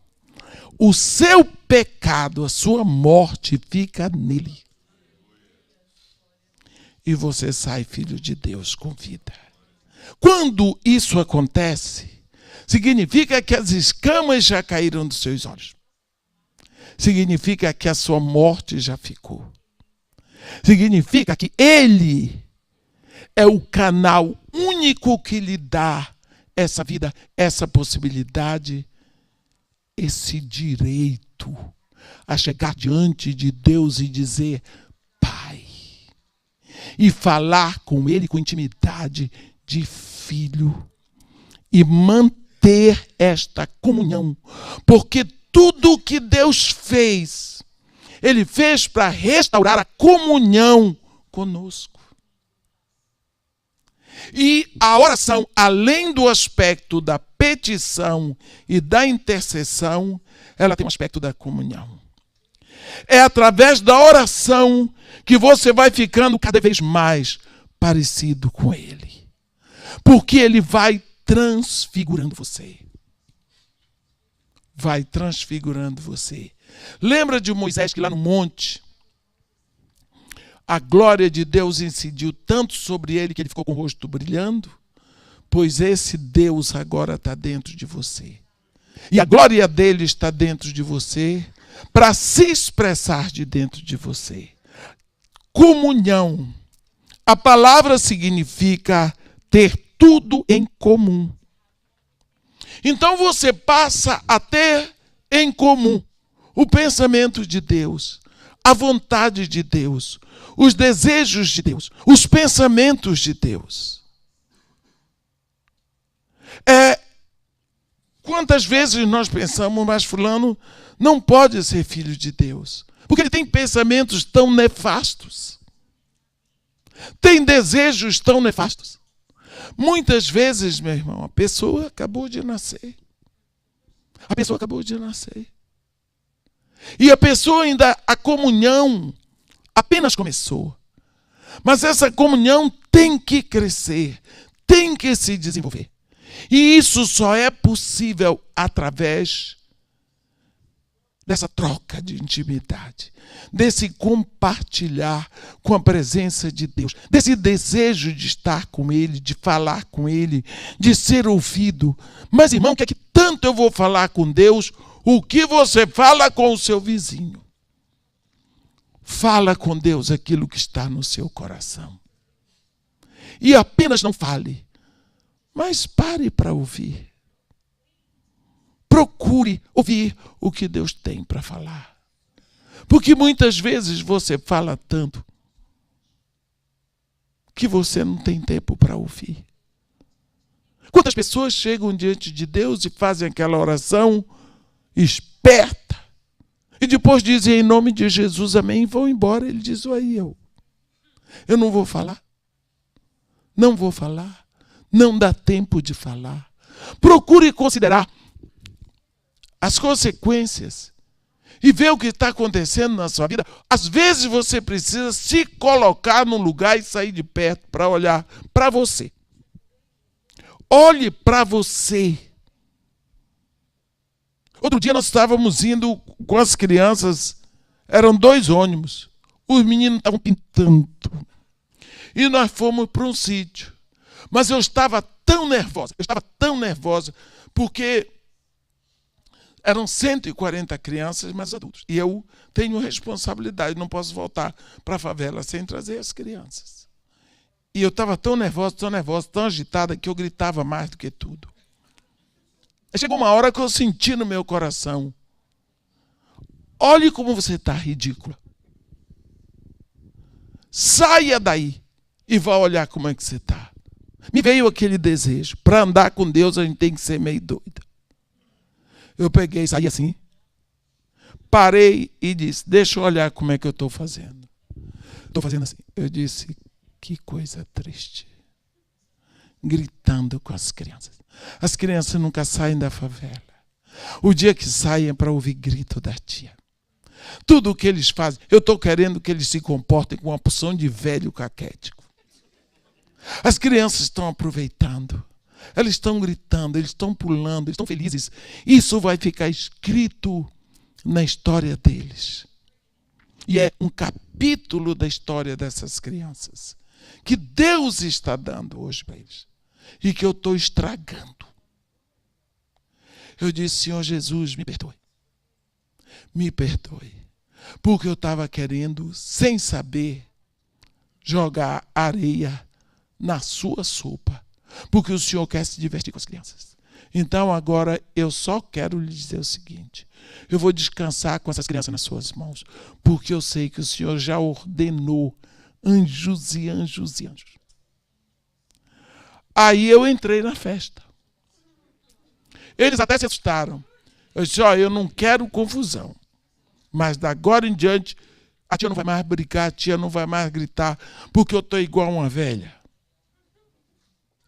Speaker 1: O seu pecado, a sua morte fica nele. E você sai filho de Deus com vida. Quando isso acontece, significa que as escamas já caíram dos seus olhos. Significa que a sua morte já ficou. Significa que Ele é o canal único que lhe dá essa vida, essa possibilidade, esse direito a chegar diante de Deus e dizer Pai. E falar com Ele com intimidade de filho. E manter esta comunhão. Porque tudo que Deus fez, Ele fez para restaurar a comunhão conosco. E a oração, além do aspecto da petição e da intercessão, ela tem um aspecto da comunhão. É através da oração que você vai ficando cada vez mais parecido com Ele. Porque Ele vai transfigurando você. Vai transfigurando você. Lembra de Moisés que lá no monte, a glória de Deus incidiu tanto sobre ele que ele ficou com o rosto brilhando? Pois esse Deus agora está dentro de você. E a glória dele está dentro de você para se expressar de dentro de você. Comunhão. A palavra significa ter tudo em comum. Então você passa a ter em comum o pensamento de Deus, a vontade de Deus, os desejos de Deus, os pensamentos de Deus. Quando Quantas vezes nós pensamos, mas fulano não pode ser filho de Deus, porque ele tem pensamentos tão nefastos, tem desejos tão nefastos. Muitas vezes, meu irmão, a pessoa acabou de nascer. E a pessoa ainda, a comunhão apenas começou. Mas essa comunhão tem que crescer, tem que se desenvolver. E isso só é possível através dessa troca de intimidade, desse compartilhar com a presença de Deus, desse desejo de estar com Ele, de falar com Ele, de ser ouvido. Mas, irmão, o que é que tanto eu vou falar com Deus? O que você fala com o seu vizinho? Fala com Deus aquilo que está no seu coração. E apenas não fale, mas pare para ouvir. Procure ouvir o que Deus tem para falar. Porque muitas vezes você fala tanto que você não tem tempo para ouvir. Quantas pessoas chegam diante de Deus e fazem aquela oração esperta e depois dizem em nome de Jesus, amém, e vão embora. Ele diz, aí eu não vou falar. Não vou falar. Não dá tempo de falar. Procure considerar as consequências e ver o que está acontecendo na sua vida. Às vezes você precisa se colocar num lugar e sair de perto para olhar para você. Olhe para você. Outro dia nós estávamos indo com as crianças, eram 2 ônibus, os meninos estavam pintando e nós fomos para um sítio. Mas eu estava tão nervosa, porque eram 140 crianças, mas adultos. E eu tenho responsabilidade, não posso voltar para a favela sem trazer as crianças. E eu estava tão nervosa, tão agitada, que eu gritava mais do que tudo. Aí chegou uma hora que eu senti no meu coração, olhe como você está ridícula. Saia daí e vá olhar como é que você está. Me veio aquele desejo. Para andar com Deus, a gente tem que ser meio doida. Eu peguei, saí assim, parei e disse, deixa eu olhar como é que eu estou fazendo. Estou fazendo assim. Eu disse, que coisa triste. Gritando com as crianças. As crianças nunca saem da favela. O dia que saem é para ouvir grito da tia. Tudo o que eles fazem, eu estou querendo que eles se comportem com uma porção de velho caquético. As crianças estão aproveitando. Eles estão gritando, eles estão pulando, eles estão felizes. Isso vai ficar escrito na história deles. E é um capítulo da história dessas crianças que Deus está dando hoje para eles. E que eu estou estragando. Eu disse, Senhor Jesus, me perdoe. Me perdoe. Porque eu estava querendo, sem saber, jogar areia na sua sopa. Porque o Senhor quer se divertir com as crianças. Então agora eu só quero lhe dizer o seguinte. Eu vou descansar com essas crianças nas suas mãos. Porque eu sei que o Senhor já ordenou anjos e anjos e anjos. Aí eu entrei na festa. Eles até se assustaram. Eu disse, eu não quero confusão. Mas da agora em diante, a tia não vai mais brigar, a tia não vai mais gritar, porque eu estou igual a uma velha.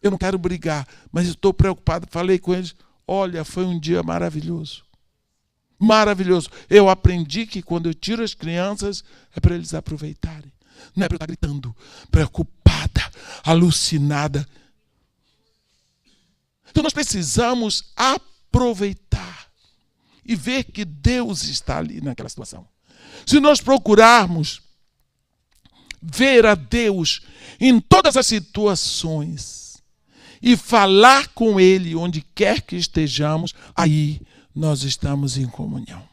Speaker 1: Eu não quero brigar, mas estou preocupado. Falei com eles, olha, foi um dia maravilhoso. Maravilhoso. Eu aprendi que quando eu tiro as crianças, é para eles aproveitarem. Não é para eu estar gritando, preocupada, alucinada. Então nós precisamos aproveitar e ver que Deus está ali naquela situação. Se nós procurarmos ver a Deus em todas as situações e falar com Ele onde quer que estejamos, aí nós estamos em comunhão.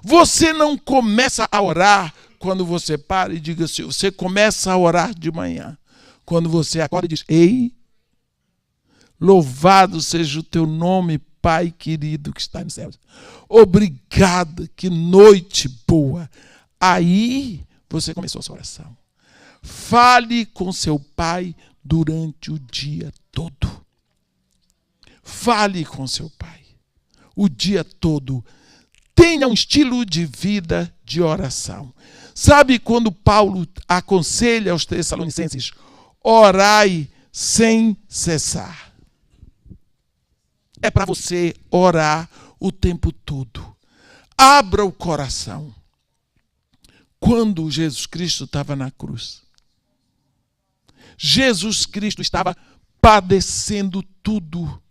Speaker 1: Você não começa a orar quando você para e diga assim, você começa a orar de manhã. Quando você acorda e diz, ei, louvado seja o teu nome, Pai querido que está nos céus. Obrigado, que noite boa. Aí você começou a sua oração. Fale com seu Pai durante o dia todo. Fale com seu pai o dia todo. Tenha um estilo de vida de oração. Sabe quando Paulo aconselha aos Tessalonicenses: orai sem cessar. É para você orar o tempo todo. Abra o coração. Quando Jesus Cristo estava na cruz, Jesus Cristo estava padecendo tudo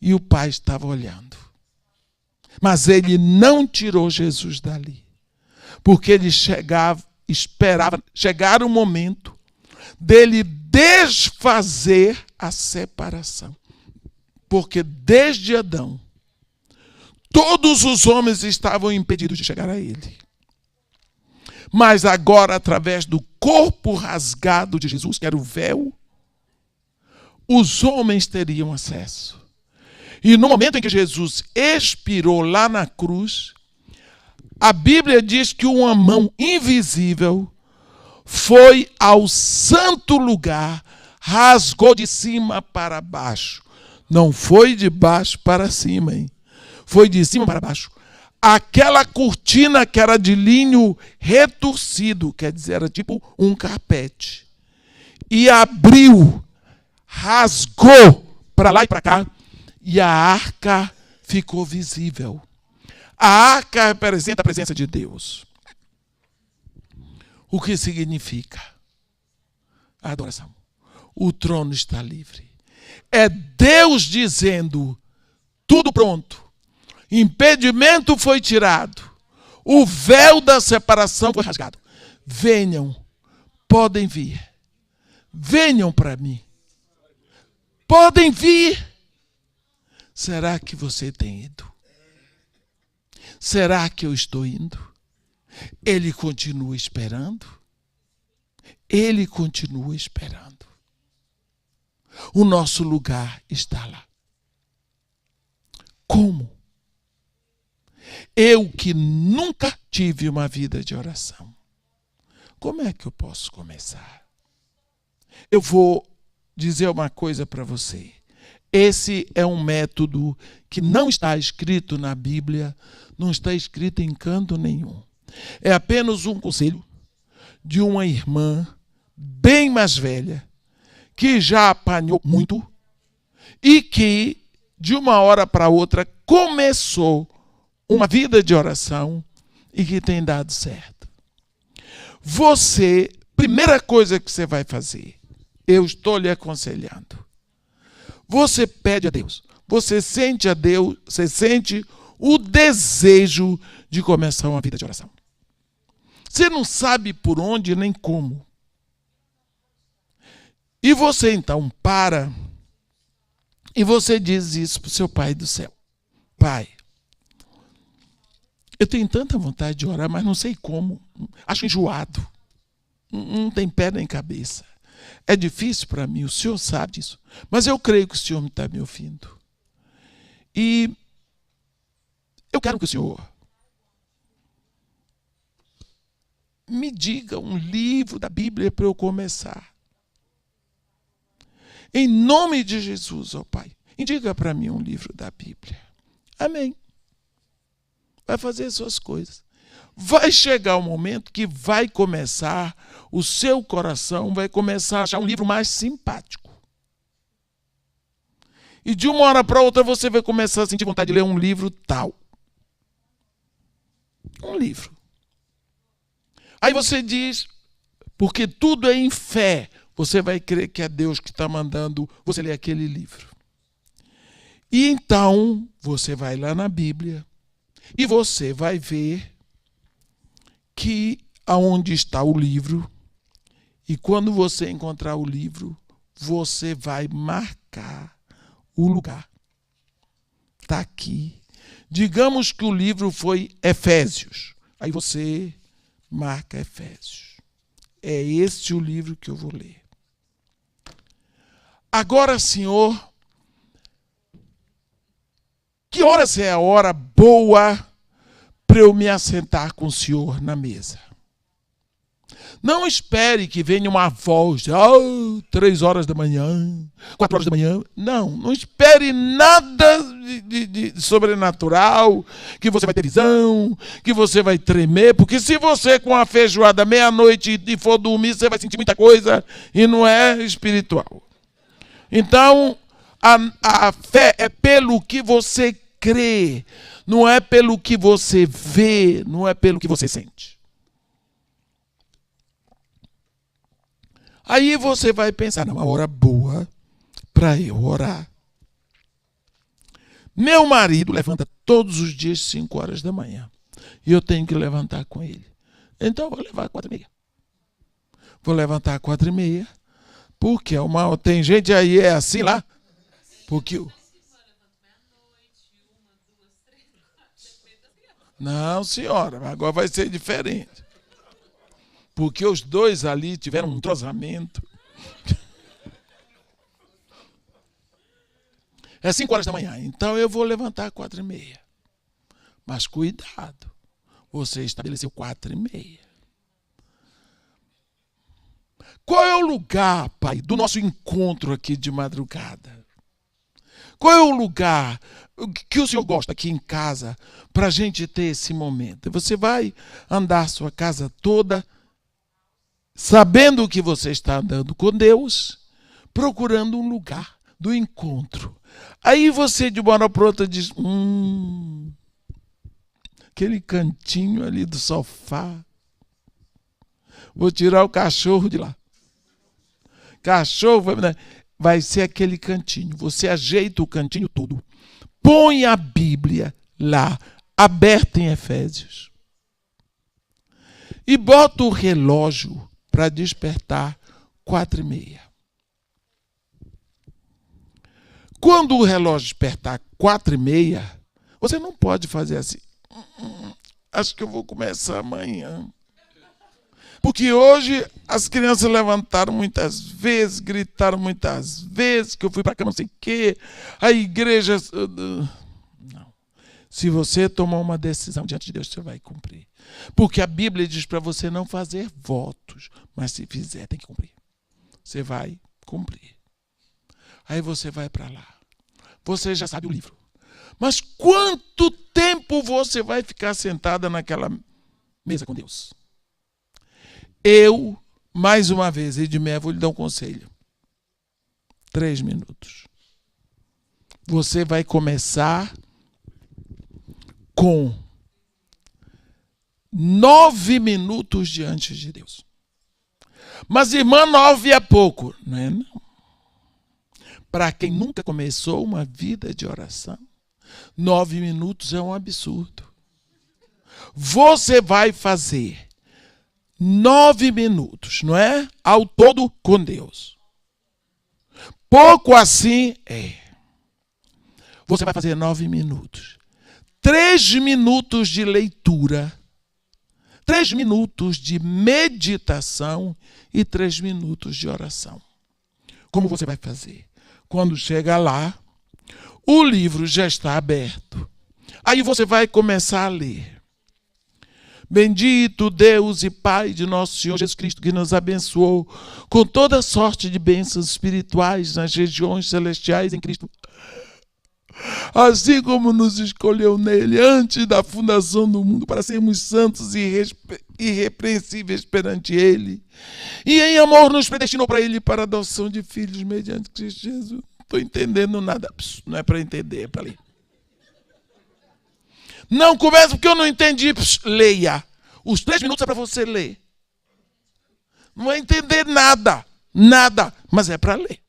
Speaker 1: e o Pai estava olhando. Mas ele não tirou Jesus dali, porque ele esperava chegar o momento dele desfazer a separação. Porque desde Adão, todos os homens estavam impedidos de chegar a ele. Mas agora, através do corpo rasgado de Jesus, que era o véu, os homens teriam acesso. E no momento em que Jesus expirou lá na cruz, a Bíblia diz que uma mão invisível foi ao santo lugar, rasgou de cima para baixo. Não foi de baixo para cima, hein? Foi de cima para baixo. Aquela cortina que era de linho retorcido, quer dizer, era tipo um carpete, e abriu, rasgou para lá e para cá, e a arca ficou visível. A arca representa a presença de Deus. O que significa? A adoração. O trono está livre. É Deus dizendo: tudo pronto. Impedimento foi tirado. O véu da separação foi rasgado. Venham, podem vir. Venham para mim. Podem vir. Será que você tem ido? Será que eu estou indo? Ele continua esperando. Ele continua esperando. O nosso lugar está lá. Como? Eu que nunca tive uma vida de oração, como é que eu posso começar? Eu vou dizer uma coisa para você. Esse é um método que não está escrito na Bíblia, não está escrito em canto nenhum. É apenas um conselho de uma irmã bem mais velha, que já apanhou muito e que, de uma hora para outra, começou uma vida de oração e que tem dado certo. Você, primeira coisa que você vai fazer, eu estou lhe aconselhando. Você pede a Deus, você sente a Deus, você sente o desejo de começar uma vida de oração. Você não sabe por onde nem como. E você então para e você diz isso para o seu Pai do céu: Pai, eu tenho tanta vontade de orar, mas não sei como. Acho enjoado. Não tem pé nem cabeça. É difícil para mim, o Senhor sabe disso. Mas eu creio que o Senhor está me ouvindo. E eu quero que o Senhor me diga um livro da Bíblia para eu começar. Em nome de Jesus, ó Pai, indica para mim um livro da Bíblia. Amém. Vai fazer suas coisas. Vai chegar um momento que vai começar, o seu coração vai começar a achar um livro mais simpático. E de uma hora para outra você vai começar a sentir vontade de ler um livro tal. Um livro. Aí você diz, porque tudo é em fé, você vai crer que é Deus que está mandando você ler aquele livro. E então você vai lá na Bíblia, e você vai ver que aonde está o livro, e quando você encontrar o livro, você vai marcar o lugar. Está aqui. Digamos que o livro foi Efésios. Aí você marca Efésios. É este o livro que eu vou ler. Agora, Senhor, que horas é a hora boa para eu me assentar com o Senhor na mesa? Não espere que venha uma voz, 3 horas da manhã, 4 horas da manhã. Não espere nada de sobrenatural, que você vai ter visão, que você vai tremer, porque se você com a feijoada meia-noite e for dormir, você vai sentir muita coisa e não é espiritual. Então, a fé é pelo que você crê, não é pelo que você vê, não é pelo que você sente. Aí você vai pensar, uma hora boa para eu orar. Meu marido levanta todos os dias 5 horas da manhã. E eu tenho que levantar com ele. Então eu vou levar às 4h30. Vou levantar às 4h30. Porque tem gente aí, é assim lá. Porque não, senhora, agora vai ser diferente. Porque os dois ali tiveram um entrosamento. É 5 horas da manhã, então eu vou levantar às 4h30. Mas cuidado, você estabeleceu 4h30. Qual é o lugar, Pai, do nosso encontro aqui de madrugada? Qual é o lugar que o Senhor gosta aqui em casa para a gente ter esse momento? Você vai andar sua casa toda sabendo que você está andando com Deus, procurando um lugar do encontro. Aí você de uma hora para outra diz, aquele cantinho ali do sofá, vou tirar o cachorro de lá. Cachorro vai ser aquele cantinho. Você ajeita o cantinho todo. Põe a Bíblia lá, aberta em Efésios. E bota o relógio para despertar 4h30. Quando o relógio despertar 4h30, você não pode fazer assim. Acho que eu vou começar amanhã. Porque hoje as crianças levantaram muitas vezes, gritaram muitas vezes, que eu fui para cá não sei o quê. A igreja... Não. Se você tomar uma decisão diante de Deus, você vai cumprir. Porque a Bíblia diz para você não fazer votos, mas se fizer, tem que cumprir. Você vai cumprir. Aí você vai para lá. Você já sabe o livro. Mas quanto tempo você vai ficar sentada naquela mesa com Deus? Eu, mais uma vez, Edmé, vou lhe dar um conselho. 3 minutos. Você vai começar com 9 minutos diante de Deus. Mas, irmã, 9 é pouco. Não é, não. Para quem nunca começou uma vida de oração, 9 minutos é um absurdo. Você vai fazer 9 minutos, não é? Ao todo com Deus. Pouco assim é. Você vai fazer 9 minutos. 3 minutos de leitura. 3 minutos de meditação e 3 minutos de oração. Como você vai fazer? Quando chega lá, o livro já está aberto. Aí você vai começar a ler. Bendito Deus e Pai de nosso Senhor Jesus Cristo, que nos abençoou com toda sorte de bênçãos espirituais nas regiões celestiais em Cristo. Assim como nos escolheu nele antes da fundação do mundo para sermos santos e irrepreensíveis perante ele. E em amor nos predestinou para ele para a adoção de filhos mediante Cristo Jesus. Não estou entendendo nada. Não é para entender, é para ler. Não começa porque eu não entendi. Leia. Os 3 minutos é para você ler. Não vai entender nada. Nada. Mas é para ler.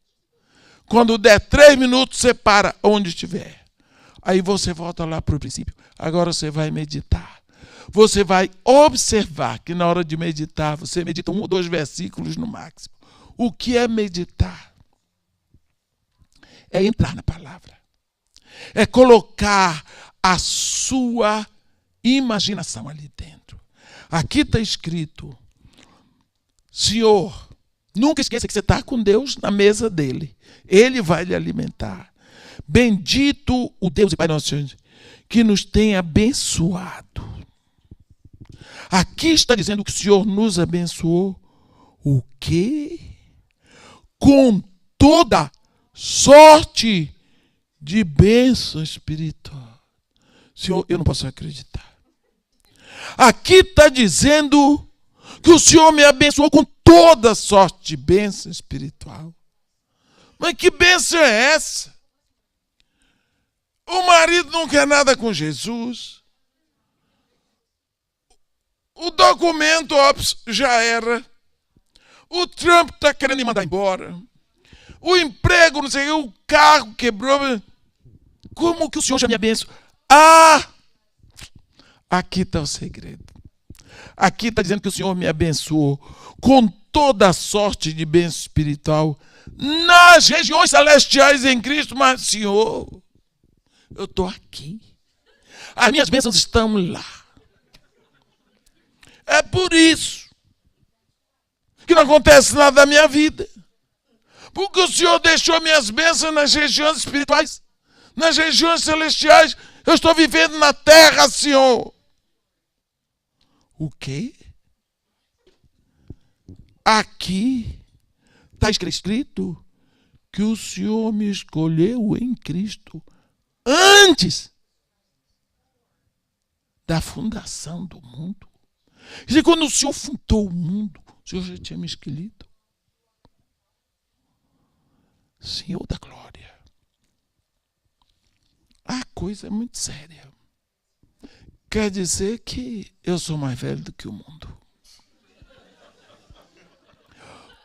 Speaker 1: Quando der 3 minutos, você para onde estiver. Aí você volta lá para o princípio. Agora você vai meditar. Você vai observar que na hora de meditar, você medita 1 ou 2 versículos no máximo. O que é meditar? É entrar na palavra. É colocar a sua imaginação ali dentro. Aqui está escrito, Senhor, nunca esqueça que você está com Deus na mesa dele. Ele vai lhe alimentar. Bendito o Deus e Pai nosso Senhor, que nos tem abençoado. Aqui está dizendo que o Senhor nos abençoou. O quê? Com toda sorte de bênção espiritual. Senhor, eu não posso acreditar. Aqui está dizendo que o Senhor me abençoou com toda sorte de bênção espiritual. Mas que bênção é essa? O marido não quer nada com Jesus. O documento, ops, já era. O Trump está querendo me mandar embora. O emprego, não sei, o carro quebrou. Como que o Senhor já me abençoou? Aqui está o segredo. Aqui está dizendo que o Senhor me abençoou com toda a sorte de bênção espiritual nas regiões celestiais em Cristo. Mas, Senhor, eu estou aqui. As minhas bênçãos estão lá. É por isso que não acontece nada na minha vida. Porque o Senhor deixou minhas bênçãos nas regiões espirituais, nas regiões celestiais. Eu estou vivendo na terra, Senhor. O quê? Aqui está escrito que o Senhor me escolheu em Cristo antes da fundação do mundo. Quer dizer, quando o Senhor fundou o mundo, o Senhor já tinha me escolhido. Senhor da glória. A coisa é muito séria. Quer dizer que eu sou mais velho do que o mundo.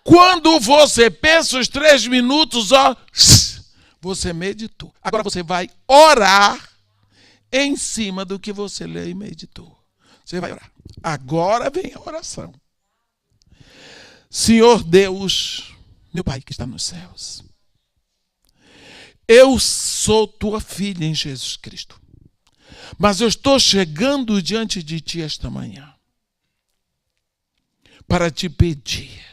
Speaker 1: Quando você pensa os 3 minutos, você meditou. Agora você vai orar em cima do que você leu e meditou. Você vai orar. Agora vem a oração. Senhor Deus, meu Pai que está nos céus, eu sou tua filha em Jesus Cristo. Mas eu estou chegando diante de ti esta manhã para te pedir.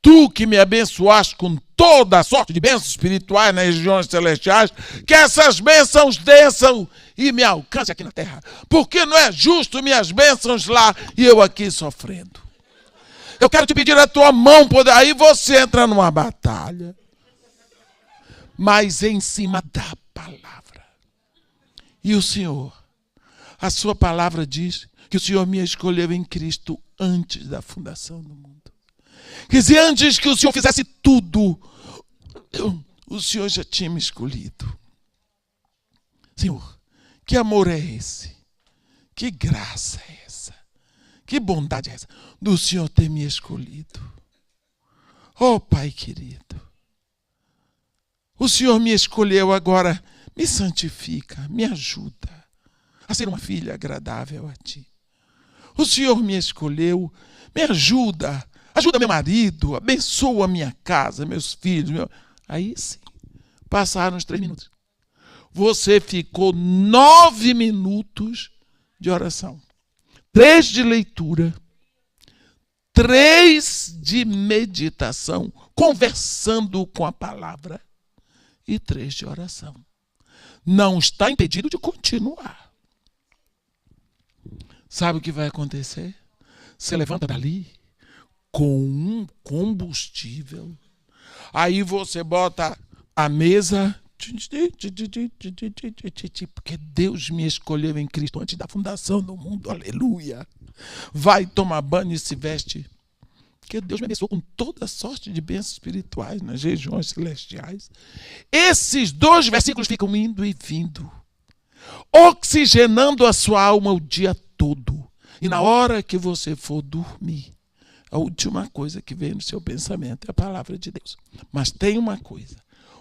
Speaker 1: Tu que me abençoaste com toda a sorte de bênçãos espirituais nas regiões celestiais, que essas bênçãos desçam e me alcancem aqui na terra. Porque não é justo minhas bênçãos lá e eu aqui sofrendo. Eu quero te pedir a tua mão, aí você entra numa batalha. Mas em cima da palavra. E o Senhor, a sua palavra diz que o Senhor me escolheu em Cristo antes da fundação do mundo. Quer dizer, antes que o Senhor fizesse tudo, o Senhor já tinha me escolhido. Senhor, que amor é esse? Que graça é essa? Que bondade é essa? Do Senhor ter me escolhido. Oh, Pai querido. O Senhor me escolheu agora, me santifica, me ajuda a ser uma filha agradável a ti. O Senhor me escolheu, me ajuda meu marido, abençoa minha casa, meus filhos. Aí sim, passaram os 3 minutos. Você ficou 9 minutos de oração. 3 de leitura, 3 de meditação, conversando com a palavra. E 3 de oração. Não está impedido de continuar. Sabe o que vai acontecer? Você levanta dali com um combustível. Aí você bota a mesa, porque Deus me escolheu em Cristo antes da fundação do mundo. Aleluia. Vai tomar banho e se veste. Porque Deus me abençoou com toda sorte de bênçãos espirituais nas regiões celestiais. Esses 2 versículos ficam indo e vindo, oxigenando a sua alma o dia todo. E na hora que você for dormir, a última coisa que vem no seu pensamento é a palavra de Deus. Mas tem uma coisa: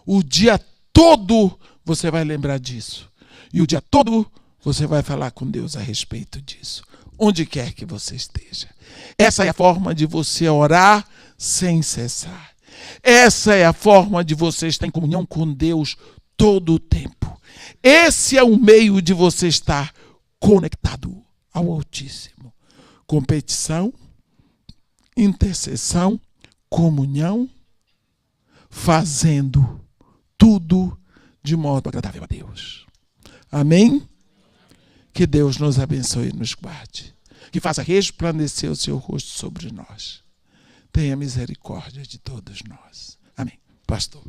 Speaker 1: o dia todo você vai lembrar disso. E o dia todo você vai falar com Deus a respeito disso. Onde quer que você esteja. Essa é a forma de você orar sem cessar. Essa é a forma de você estar em comunhão com Deus todo o tempo. Esse é o meio de você estar conectado ao Altíssimo. Competição, intercessão, comunhão, fazendo tudo de modo agradável a Deus. Amém? Que Deus nos abençoe e nos guarde. que faça resplandecer o seu rosto sobre nós. Tenha misericórdia de todos nós. Amém. Pastor.